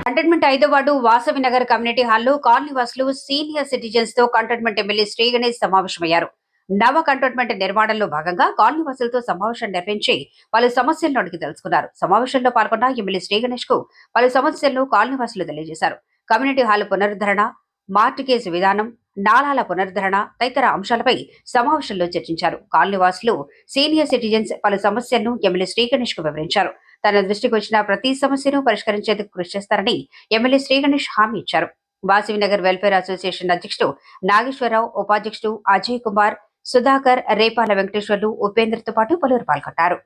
కంటోన్మెంట్ 5వ వార్డు వాసవి నగర్ కమ్యూనిటీ హాల్లో కాలనీ వాసులు, సీనియర్ సిటిజన్స్ తో కంటోన్మెంట్ ఎమ్మెల్యే శ్రీ గణేష్ సమావేశమయ్యారు. నవ కంటోన్మెంట్ నిర్మాణంలో భాగంగా కాలనీ వాసులతో సమావేశం నిర్వహించి పలు సమస్యలను అడిగి తెలుసుకున్నారు. సమావేశంలో పాల్గొన్న ఎమ్మెల్యే శ్రీ గణేష్ కు పలు సమస్యలను కాలనీ వాసులు తెలియజేశారు. కమ్యూనిటీ హాల్ పునరుద్ధరణ, మార్టిగేజ్ విధానం, నాలాల పునరుద్ధరణ తదితర అంశాలపై సమావేశంలో చర్చించారు. కాలనీ వాసులు, సీనియర్ సిటిజన్స్ పలు సమస్యలను ఎమ్మెల్యే శ్రీ గణేష్ కు వివరించారు. తన దృష్టికి వచ్చిన ప్రతి సమస్యను పరిష్కరించేందుకు కృషి చేస్తారని ఎమ్మెల్యే శ్రీ గణేష్ హామీ ఇచ్చారు. వాసవి నగర్ వెల్ఫేర్ అసోసియేషన్ అధ్యక్షుడు నాగేశ్వరరావు, ఉపాధ్యక్షుడు అజయ్ కుమార్, సుధాకర్, రేపాల వెంకటేశ్వర్లు, ఉపేంద్రతో పాటు పలువురు పాల్గొన్నారు.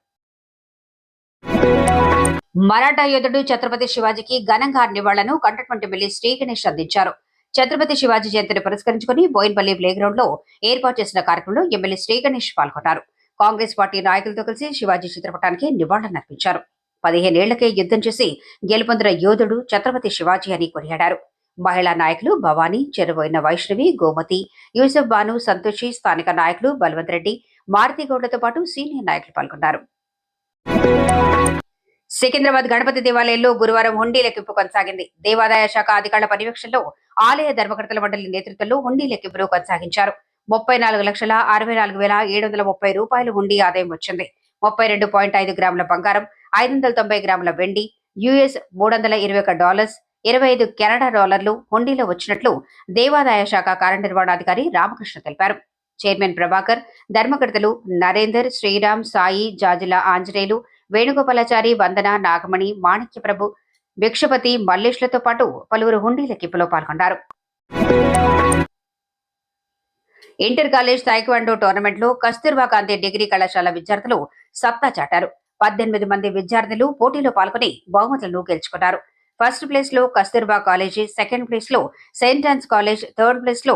మరాఠా యోధుడు ఛత్రపతి శివాజీకి ఘనంగా నివాళులను కంటోన్మెంట్ ఎమ్మెల్యే శ్రీ గణేష్ అందించారు. ఛత్రపతి శివాజీ జయంతిని పురస్కరించుకుని బోయిన్పల్లి ప్లే గ్రౌండ్ లో ఏర్పాటు చేసిన కార్యక్రమంలో ఎమ్మెల్యే శ్రీ గణేష్ పాల్గొన్నారు. కాంగ్రెస్ పార్టీ నాయకులతో కలిసి శివాజీ చిత్రపటానికి నివాళులర్పించారు. 15 ఏళ్లకే యుద్ధం చేసి గెలుపొందిన యోధుడు ఛత్రపతి శివాజీ అని కొనియాడారు. మహిళా నాయకులు భవానీ, చెరువైన వైష్ణవి, గోమతి, యూసఫ్ బాను, సంతోషి, స్థానిక నాయకులు బల్వంత్ రెడ్డి, మారుతిగౌడ్లతో పాటు సీనియర్ నాయకులు పాల్గొన్నారు. సికింద్రాబాద్ గణపతి దేవాలయంలో గురువారం హుండీ లెక్కింపు కొనసాగింది. దేవాదాయ శాఖ అధికారుల పర్యవేక్షణలో ఆలయ ధర్మకర్తల మండలి నేతృత్వంలో హుండీ లెక్కింపును కొనసాగించారు. 34,64,730 రూపాయలు హుండీ ఆదాయం వచ్చింది. 32.5 గ్రాముల బంగారం, 590 గ్రాముల వెండి, యుఎస్ $321, 25 కెనడా డాలర్లు హుండీలో వచ్చినట్లు దేవాదాయ శాఖ కార్యనిర్వహణాధికారి రామకృష్ణ తెలిపారు. చైర్మన్ ప్రభాకర్, ధర్మకర్తలు నరేందర్, శ్రీరామ్, సాయి, జాజిల ఆంజనేయులు, వేణుగోపాలాచారి, వందన, నాగమణి, మాణిక్యప్రభు, భిక్షపతి, మల్లేష్లతో పాటు పలువురు హుండీ లెక్కింపులో పాల్గొన్నారు. ఇంటర్ కాలేజ్ తాయిక్వాండో టోర్నమెంట్లో కస్తూర్బా గాంధీ డిగ్రీ కళాశాల విద్యార్థులు సత్తా చాటారు. 18 మంది విద్యార్థులు పోటీలో పాల్గొని బహుమతులను గెలుచుకున్నారు. ఫస్ట్ ప్లేస్ లో కస్తూర్బా కాలేజీ, సెకండ్ ప్లేస్ లో Saint Ann's college, third place లో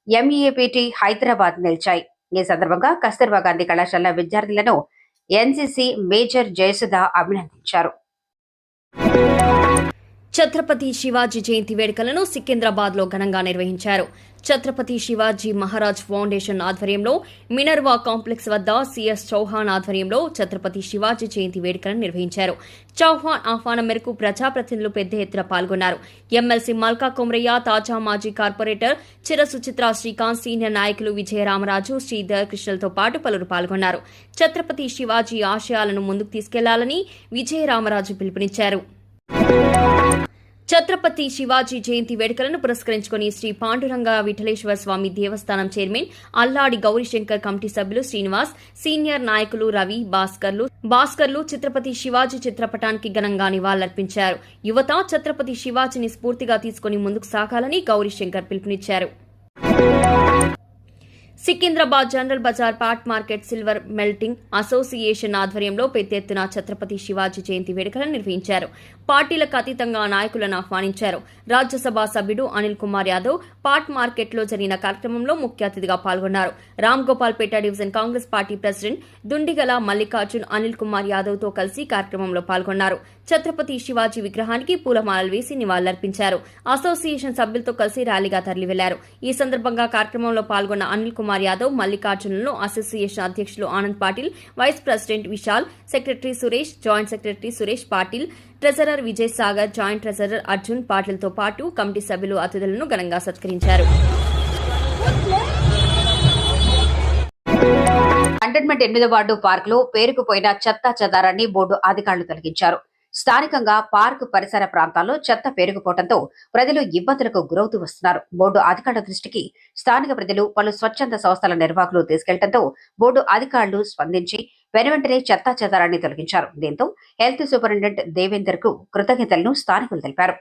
ఎంఈఏపీటీ హైదరాబాద్ నిలిచాయి. ఈ సందర్భంగా కస్తూర్బా గాంధీ కళాశాల విద్యార్థులను ఎన్సీసీ మేజర్ జయసుధ అభినందించారు. ఛత్రపతి శివాజీ జయంతి వేడుకలను సికింద్రాబాద్లో ఘనంగా నిర్వహించారు. ఛత్రపతి శివాజీ మహారాజ్ ఫౌండేషన్ ఆధ్వర్యంలో మినర్వా కాంప్లెక్స్ వద్ద సిఎస్ చౌహాన్ ఆధ్వర్యంలో ఛత్రపతి శివాజీ జయంతి వేడుకలను నిర్వహించారు. చౌహాన్ ఆహ్వానం మేరకు ప్రజాప్రతినిధులు పెద్ద ఎత్తున పాల్గొన్నారు. ఎమ్మెల్సీ మల్కా కుమ్రయ్య, తాజా మాజీ కార్పొరేటర్ చిరసుచిత్ర శ్రీకాంత్, సీనియర్ నాయకులు విజయరామరాజు, శ్రీధర్, కృష్ణలతో పాటు పలువురు పాల్గొన్నారు. ఛత్రపతి శివాజీ ఆశయాలను ముందుకు తీసుకెళ్లాలని విజయరామరాజు పిలుపునిచ్చారు. ఛత్రపతి శివాజీ జయంతి వేడుకలను పురస్కరించుకుని శ్రీ పాండురంగ విఠలేశ్వర స్వామి దేవస్థానం చైర్మన్ అల్లాడి గౌరీశంకర్, కమిటీ సభ్యులు శ్రీనివాస్, సీనియర్ నాయకులు రవి, భాస్కర్లు ఛత్రపతి శివాజీ చిత్రపటానికి ఘనంగా నివాళులర్పించారు. యువత ఛత్రపతి శివాజీని స్ఫూర్తిగా తీసుకుని ముందుకు సాగాలని గౌరీశంకర్ పిలుపునిచ్చారు. Secunderabad general bazaar pot market silver melting association ఆధ్వర్యంలో పెద్ద ఎత్తున ఛత్రపతి శివాజీ జయంతి వేడుకలను నిర్వహించారు. పార్టీలకు అతీతంగా నాయకులను ఆహ్వానించారు. రాజ్యసభ సభ్యుడు అనిల్ కుమార్ యాదవ్ పాట్ మార్కెట్లో జరిగిన కార్యక్రమంలో ముఖ్య అతిథిగా పాల్గొన్నారు. Ram Gopalpet division Congress party president Dundigala Mallikarjun Anil Kumar Yadav తో కలిసి కార్యక్రమంలో పాల్గొన్నారు. ఛత్రపతి శివాజీ విగ్రహానికి పూలమాలలు వేసి నివాళులర్పించారు. అసోసియేషన్ సభ్యులతో కలిసి ర్యాలీగా తరలి వెళ్లారు. ఈ సందర్భంగా కార్యక్రమంలో పాల్గొన్న అనిల్ కుమార్ యాదవ్, మల్లికార్జునులను అసోసియేషన్ అధ్యక్షులు Anand Patil, vice president Vishal, secretary Suresh, joint secretary Suresh Patil, treasurer Vijay Sagar, joint treasurer Arjun పాటిల్తో పాటు కమిటీ సభ్యులు అతిథులను ఘనంగా సత్కరించారు. కంటోన్మెంట్ 8వ వార్డు పార్కులో పేరుకుపోయిన చెత్తా చెదారాన్ని బోర్డు అధికారులు తొలగించారు. స్థానికంగా పార్కు పరిసర ప్రాంతాల్లో చెత్త పేరుకుపోవడంతో ప్రజలు ఇబ్బందులకు గురవుతూ వస్తున్నారు. బోర్డు అధికారుల దృష్టికి స్థానిక ప్రజలు, పలు స్వచ్ఛంద సంస్థల నిర్వాహకులు తీసుకెళ్లడంతో బోర్డు అధికారులు స్పందించి వెనువెంటనే చెత్తా చెదారాన్ని తొలగించారు. దీంతో హెల్త్ సూపరింటెండెంట్ దేవేందర్ కు కృతజ్ఞతలను స్థానికులు తెలిపారు.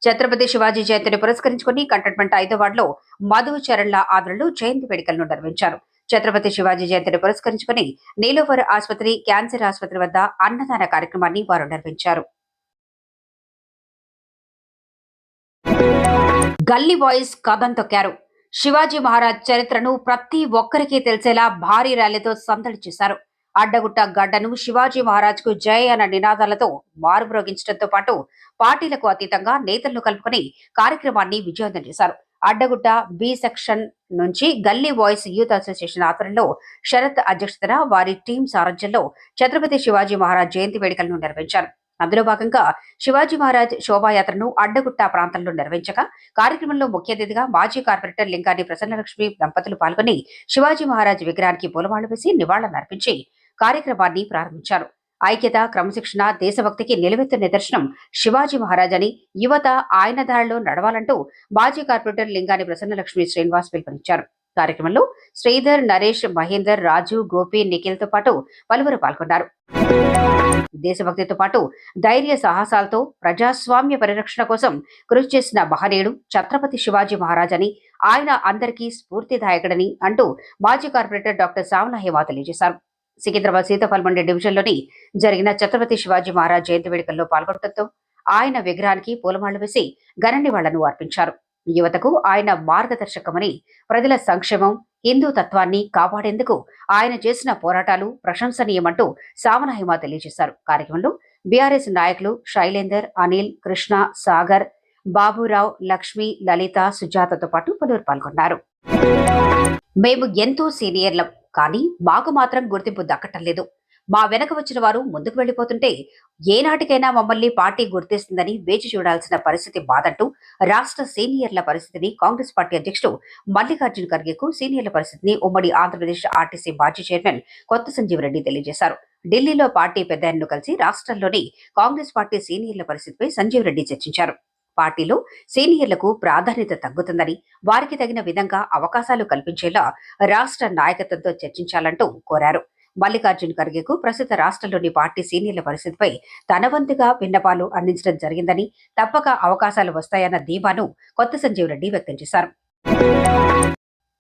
ఛత్రపతి శివాజీ జయంతిని పురస్కరించుకుని కంటోన్మెంట్ 5వ వార్డులో మధు చరణ్ల ఆధ్వర్యంలో జయంతి వేడుకలను నిర్వహించారు. ఛత్రపతి శివాజీ జయంతిని పురస్కరించుకుని నీలోఫర్ ఆసుపత్రి, క్యాన్సర్ ఆసుపత్రి వద్ద అన్నదాన కార్యక్రమాన్ని వారు నిర్వహించారు. గల్లీ బాయ్స్ కథం తొక్కారు. శివాజీ మహారాజ్ చరిత్రను ప్రతి ఒక్కరికి తెలిసేలా భారీ ర్యాలీతో సందడి చేశారు. అడ్డగుట్ట గడ్డను శివాజీ మహారాజ్ కు జై అన్న నినాదాలతో మారుమ్రోగించడంతో పాటు పార్టీలకు అతీతంగా నేతలను కలుపుకుని కార్యక్రమాన్ని విజయవంతం చేశారు. అడ్డగుట్ట బి సెక్షన్ నుంచి గల్లీ బాయ్స్ యూత్ అసోసియేషన్ ఆధ్వర్యంలో శరత్ అధ్యక్షతన వారి టీం సారథ్యంలో ఛత్రపతి శివాజీ మహారాజ్ జయంతి వేడుకలను నిర్వహించారు. అందులో భాగంగా శివాజీ మహారాజ్ శోభాయాత్రను అడ్డగుట్ట ప్రాంతంలో నిర్వహించగా కార్యక్రమంలో ముఖ్య అతిథిగా మాజీ కార్పొరేటర్ లింగాని ప్రసన్నలక్ష్మి దంపతులు పాల్గొని శివాజీ మహారాజ్ విగ్రహానికి పూలమాలలు వేసి నివాళులర్పించి కార్యక్రమాన్ని ప్రారంభించారు. ఐక్యత, క్రమశిక్షణ, దేశభక్తికి నిలువెత్తు నిదర్శనం శివాజీ మహారాజ్ అని, యువత ఆయన దారిలో నడవాలంటూ మాజీ కార్పొరేటర్ లింగాని ప్రసన్నలక్ష్మి శ్రీనివాస్ పిలుపునిచ్చారు. కార్యక్రమంలో శ్రీధర్, నరేష్, మహేందర్, రాజు, గోపి, నిఖిల్ తో పాటు పలువురు పాల్గొన్నారు. దేశభక్తితో పాటు ధైర్య సాహసాలతో ప్రజాస్వామ్య పరిరక్షణ కోసం కృషి చేసిన మహనీయుడు ఛత్రపతి శివాజీ మహారాజ్ అని, ఆయన అందరికీ స్ఫూర్తిదాయకుడని అంటూ మాజీ కార్పొరేటర్ డాక్టర్ సావన హేమ తెలియజేశారు. సికింద్రాబాద్ సీతాఫల్ డివిజన్లోని జరిగిన ఛత్రపతి శివాజీ మహారాజ్ జయంతి వేడుకల్లో పాల్గొనడంతో ఆయన విగ్రహానికి పూలమాలలు వేసి ఘన నివాళులను అర్పించారు. యువతకు ఆయన మార్గదర్శకమని, ప్రజల సంక్షేమం, హిందూ తత్వాన్ని కాపాడేందుకు ఆయన చేసిన పోరాటాలు ప్రశంసనీయమంటూ సావన హేమ తెలియజేశారు. కార్యక్రమంలో బీఆర్ఎస్ నాయకులు శైలేందర్, అనిల్, కృష్ణ, సాగర్, బాబురావు, లక్ష్మి, లలిత, సుజాతతో పాటు పలువురు పాల్గొన్నారు. మేము ఎంతో సీనియర్లం, కానీ మాకు మాత్రం గుర్తింపు దక్కటం లేదు. మా వెనక వచ్చిన వారు ముందుకు వెళ్లిపోతుంటే ఏనాటికైనా మమ్మల్ని పార్టీ గుర్తిస్తుందని వేచి చూడాల్సిన పరిస్థితి బాదంటూ రాష్ట్ర సీనియర్ల పరిస్థితిని కాంగ్రెస్ పార్టీ అధ్యక్షుడు మల్లికార్జున ఖర్గేకు సీనియర్ల పరిస్థితిని ఉమ్మడి ఆంధ్రప్రదేశ్ ఆర్టీసీ మాజీ చైర్మన్ కొత్త సంజీవరెడ్డి తెలియజేశారు. ఢిల్లీలో పార్టీ పెద్దలను కలిసి రాష్ట్రంలోని కాంగ్రెస్ పార్టీ సీనియర్ల పరిస్థితిపై సంజీవరెడ్డి చర్చించారు. పార్టీలో సీనియర్లకు ప్రాధాన్యత తగ్గుతుందని, వారికి తగిన విధంగా అవకాశాలు కల్పించేలా రాష్ట్ర నాయకత్వంతో చర్చించాలంటూ కోరారు. మల్లికార్జున ఖర్గేకు ప్రస్తుత రాష్ట్రంలోని పార్టీ సీనియర్ల పరిస్థితిపై తన వంతుగా విన్నపాలు అందించడం జరిగిందని, తప్పక అవకాశాలు వస్తాయన్న ధీమాను కొత్త సంజీవరెడ్డి వ్యక్తం చేశారు.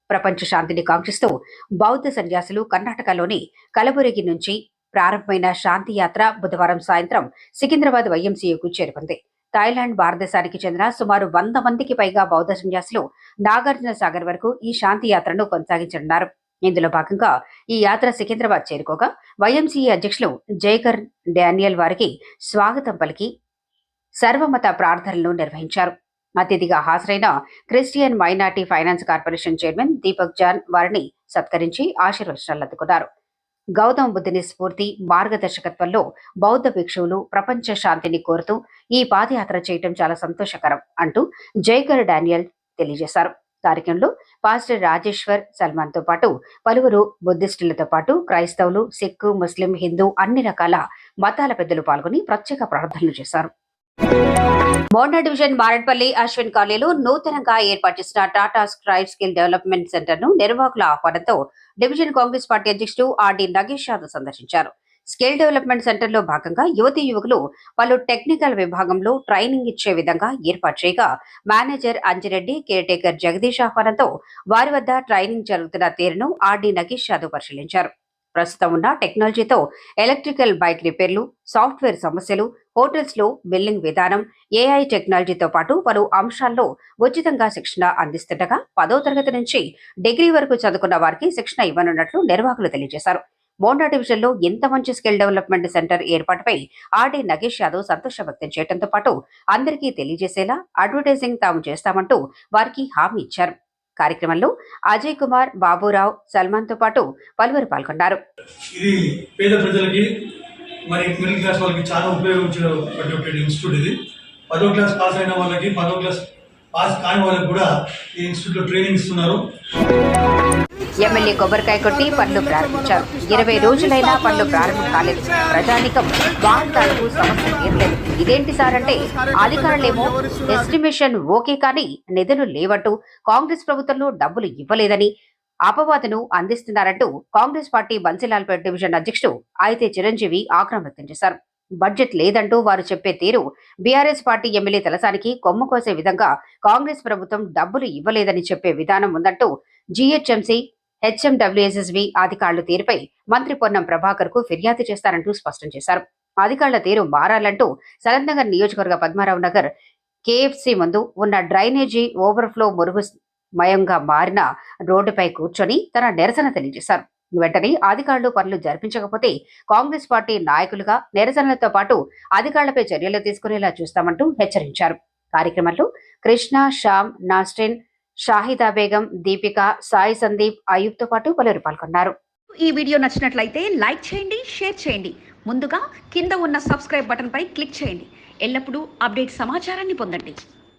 ప్రపంచ శాంతిని కాంక్షిస్తూ బౌద్ధ సన్యాసులు కర్ణాటకలోని కలబురగి నుంచి ప్రారంభమైన శాంతి యాత్ర బుధవారం సాయంత్రం సికింద్రాబాద్ వైఎంసీయూకు చేరుకుంది. థాయిలాండ్, భారతదేశానికి చెందిన సుమారు 100 మందికి పైగా బౌద్ధ సన్యాసులు నాగార్జున సాగర్ వరకు ఈ శాంతి యాత్రను కొనసాగించనున్నారు. ఇందులో భాగంగా ఈ యాత్ర సికింద్రాబాద్ చేరుకోగా వైఎంసీఏ అధ్యక్షులు జైకర్ డానియల్ వారికి స్వాగతం పలికి సర్వమత ప్రార్థనలు నిర్వహించారు. అతిథిగా హాజరైన Christian minority finance corporation chairman Deepak John వారిని సత్కరించి ఆశీర్వచనాలు అందుకున్నారు. గౌతమ బుద్ధుని స్ఫూర్తి మార్గదర్శకత్వంలో బౌద్ధ భిక్షువులు ప్రపంచ శాంతిని కోరుతూ ఈ పాదయాత్ర చేయటం చాలా సంతోషకరం అంటూ జైకర్ డానియల్ తెలియజేశారు. కార్యక్రమంలో పాస్టర్ రాజేశ్వర్ సల్మాన్ తో పాటు పలువురు బుద్ధిస్టులతో పాటు క్రైస్తవులు, సిక్కు, ముస్లిం, హిందూ అన్ని రకాల మతాల పెద్దలు పాల్గొని ప్రత్యేక ప్రార్థనలు చేశారు. మోండా డివిజన్ మారడ్పల్లి అశ్విన్ కాలనీలో నూతనంగా ఏర్పాటు చేసిన Tata scribe skill development centre ను నిర్వాహకుల ఆహ్వానంతో డివిజన్ కాంగ్రెస్ పార్టీ అధ్యక్షుడు ఆర్డి నగేష్ యాదవ్ సందర్శించారు. స్కిల్ డెవలప్మెంట్ సెంటర్ లో భాగంగా యువతీ యువకులు పలు టెక్నికల్ విభాగంలో ట్రైనింగ్ ఇచ్చే విధంగా ఏర్పాటు చేయగా manager Anjireddy, care taker Jagadish ఆహ్వానంతో వారి వద్ద ట్రైనింగ్ జరుగుతున్న తీరును ఆర్డి నగేష్ యాదవ్ పరిశీలించారు. ప్రస్తుతం ఉన్న టెక్నాలజీతో ఎలక్ట్రికల్ బైక్ రిపేర్లు, సాఫ్ట్వేర్ సమస్యలు, హోటల్స్ లో బిల్లింగ్ విధానం, ఏఐ టెక్నాలజీతో పాటు పలు అంశాల్లో ఉచితంగా శిక్షణ అందిస్తుండగా 10వ తరగతి నుంచి డిగ్రీ వరకు చదువుకున్న వారికి శిక్షణ ఇవ్వనున్నట్లు నిర్వాహకులు తెలియజేశారు. మోండా డివిజన్ లో ఇంత మంచి స్కిల్ డెవలప్మెంట్ సెంటర్ ఏర్పాటుపై ఆర్డి నగేష్ యాదవ్ సంతోషం వ్యక్తం చేయడంతో పాటు అందరికీ తెలియజేసేలా అడ్వర్టైజింగ్ తాము చేస్తామంటూ వారికి హామీ ఇచ్చారు. కార్యక్రమంలో అజయ్ కుమార్, బాబురావు, సల్మాన్ తో పాటు పలువురు పాల్గొన్నారు. ఇది పేద ప్రజలకి మరి మిడిల్ క్లాస్ వాళ్ళకి చాలా ఉపయోగించేటువంటి ఇన్స్టిట్యూట్. ఇది 10వ క్లాస్ పాస్ అయిన వాళ్ళకి, 10వ క్లాస్ పాస్ కాని వాళ్ళకి కూడా ఈ ఇన్స్టిట్యూట్ లో ట్రైనింగ్ ఇస్తున్నారు. ఎమ్మెల్యే కొబ్బరికాయ కొట్టి పనులు ప్రారంభించారు. 20 రోజులైనా పనులు ప్రారంభం కాలేదు. ప్రజానికం వాహనాలకు సమస్య తీరలేదు. ఇదేంటి సార్ అంటే అధికారులేమో ఎస్టిమేషన్ ఓకే కానీ నిధులు లేవంటూ, కాంగ్రెస్ ప్రభుత్వంలో డబ్బులు ఇవ్వలేదని అపవాదును అందిస్తున్నారంటూ కాంగ్రెస్ పార్టీ బన్సీలాల్పేట్ డివిజన్ అధ్యక్షుడు అయితే చిరంజీవి ఆగ్రహం వ్యక్తం చేశారు. బడ్జెట్ లేదంటూ వారు చెప్పే తీరు బీఆర్ఎస్ పార్టీ ఎమ్మెల్యే తలసానికి కొమ్ము కోసే విధంగా కాంగ్రెస్ ప్రభుత్వం డబ్బులు ఇవ్వలేదని చెప్పే విధానం ఉందంటూ జీహెచ్ఎంసీ, హెచ్ఎండబ్ల్యూఎస్ఎస్బీ అధికారుల తీరుపై మంత్రి పొన్నం ప్రభాకర్ కు ఫిర్యాదు చేస్తారంటూ స్పష్టం చేశారు. అధికారుల తీరు మారాలంటూ సలంనగర్ నియోజకవర్గ పద్మారావు నగర్ కేఎఫ్సీ ముందు ఉన్న డ్రైనేజీ ఓవర్ఫ్లో మురుగుమయంగా మారిన రోడ్డుపై కూర్చొని తన నిరసన తెలియజేశారు. వెంటనే అధికారులు పనులు జరిపించకపోతే కాంగ్రెస్ పార్టీ నాయకులుగా నిరసనలతో పాటు అధికారులపై చర్యలు తీసుకునేలా చూస్తామంటూ హెచ్చరించారు. కార్యక్రమంలో కృష్ణ, శ్యామ్, నాస్టిన్, షాహిదా బేగం, దీపిక, సాయి సందీప్, అయూబ్ తో పాటు పలువురు పాల్గొన్నారు. ఈ వీడియో నచ్చినట్లయితే లైక్ చేయండి, షేర్ చేయండి. ముందుగా కింద ఉన్న సబ్స్క్రైబ్ బటన్ పై క్లిక్ చేయండి. ఎల్లప్పుడూ అప్డేట్ సమాచారాన్ని పొందండి.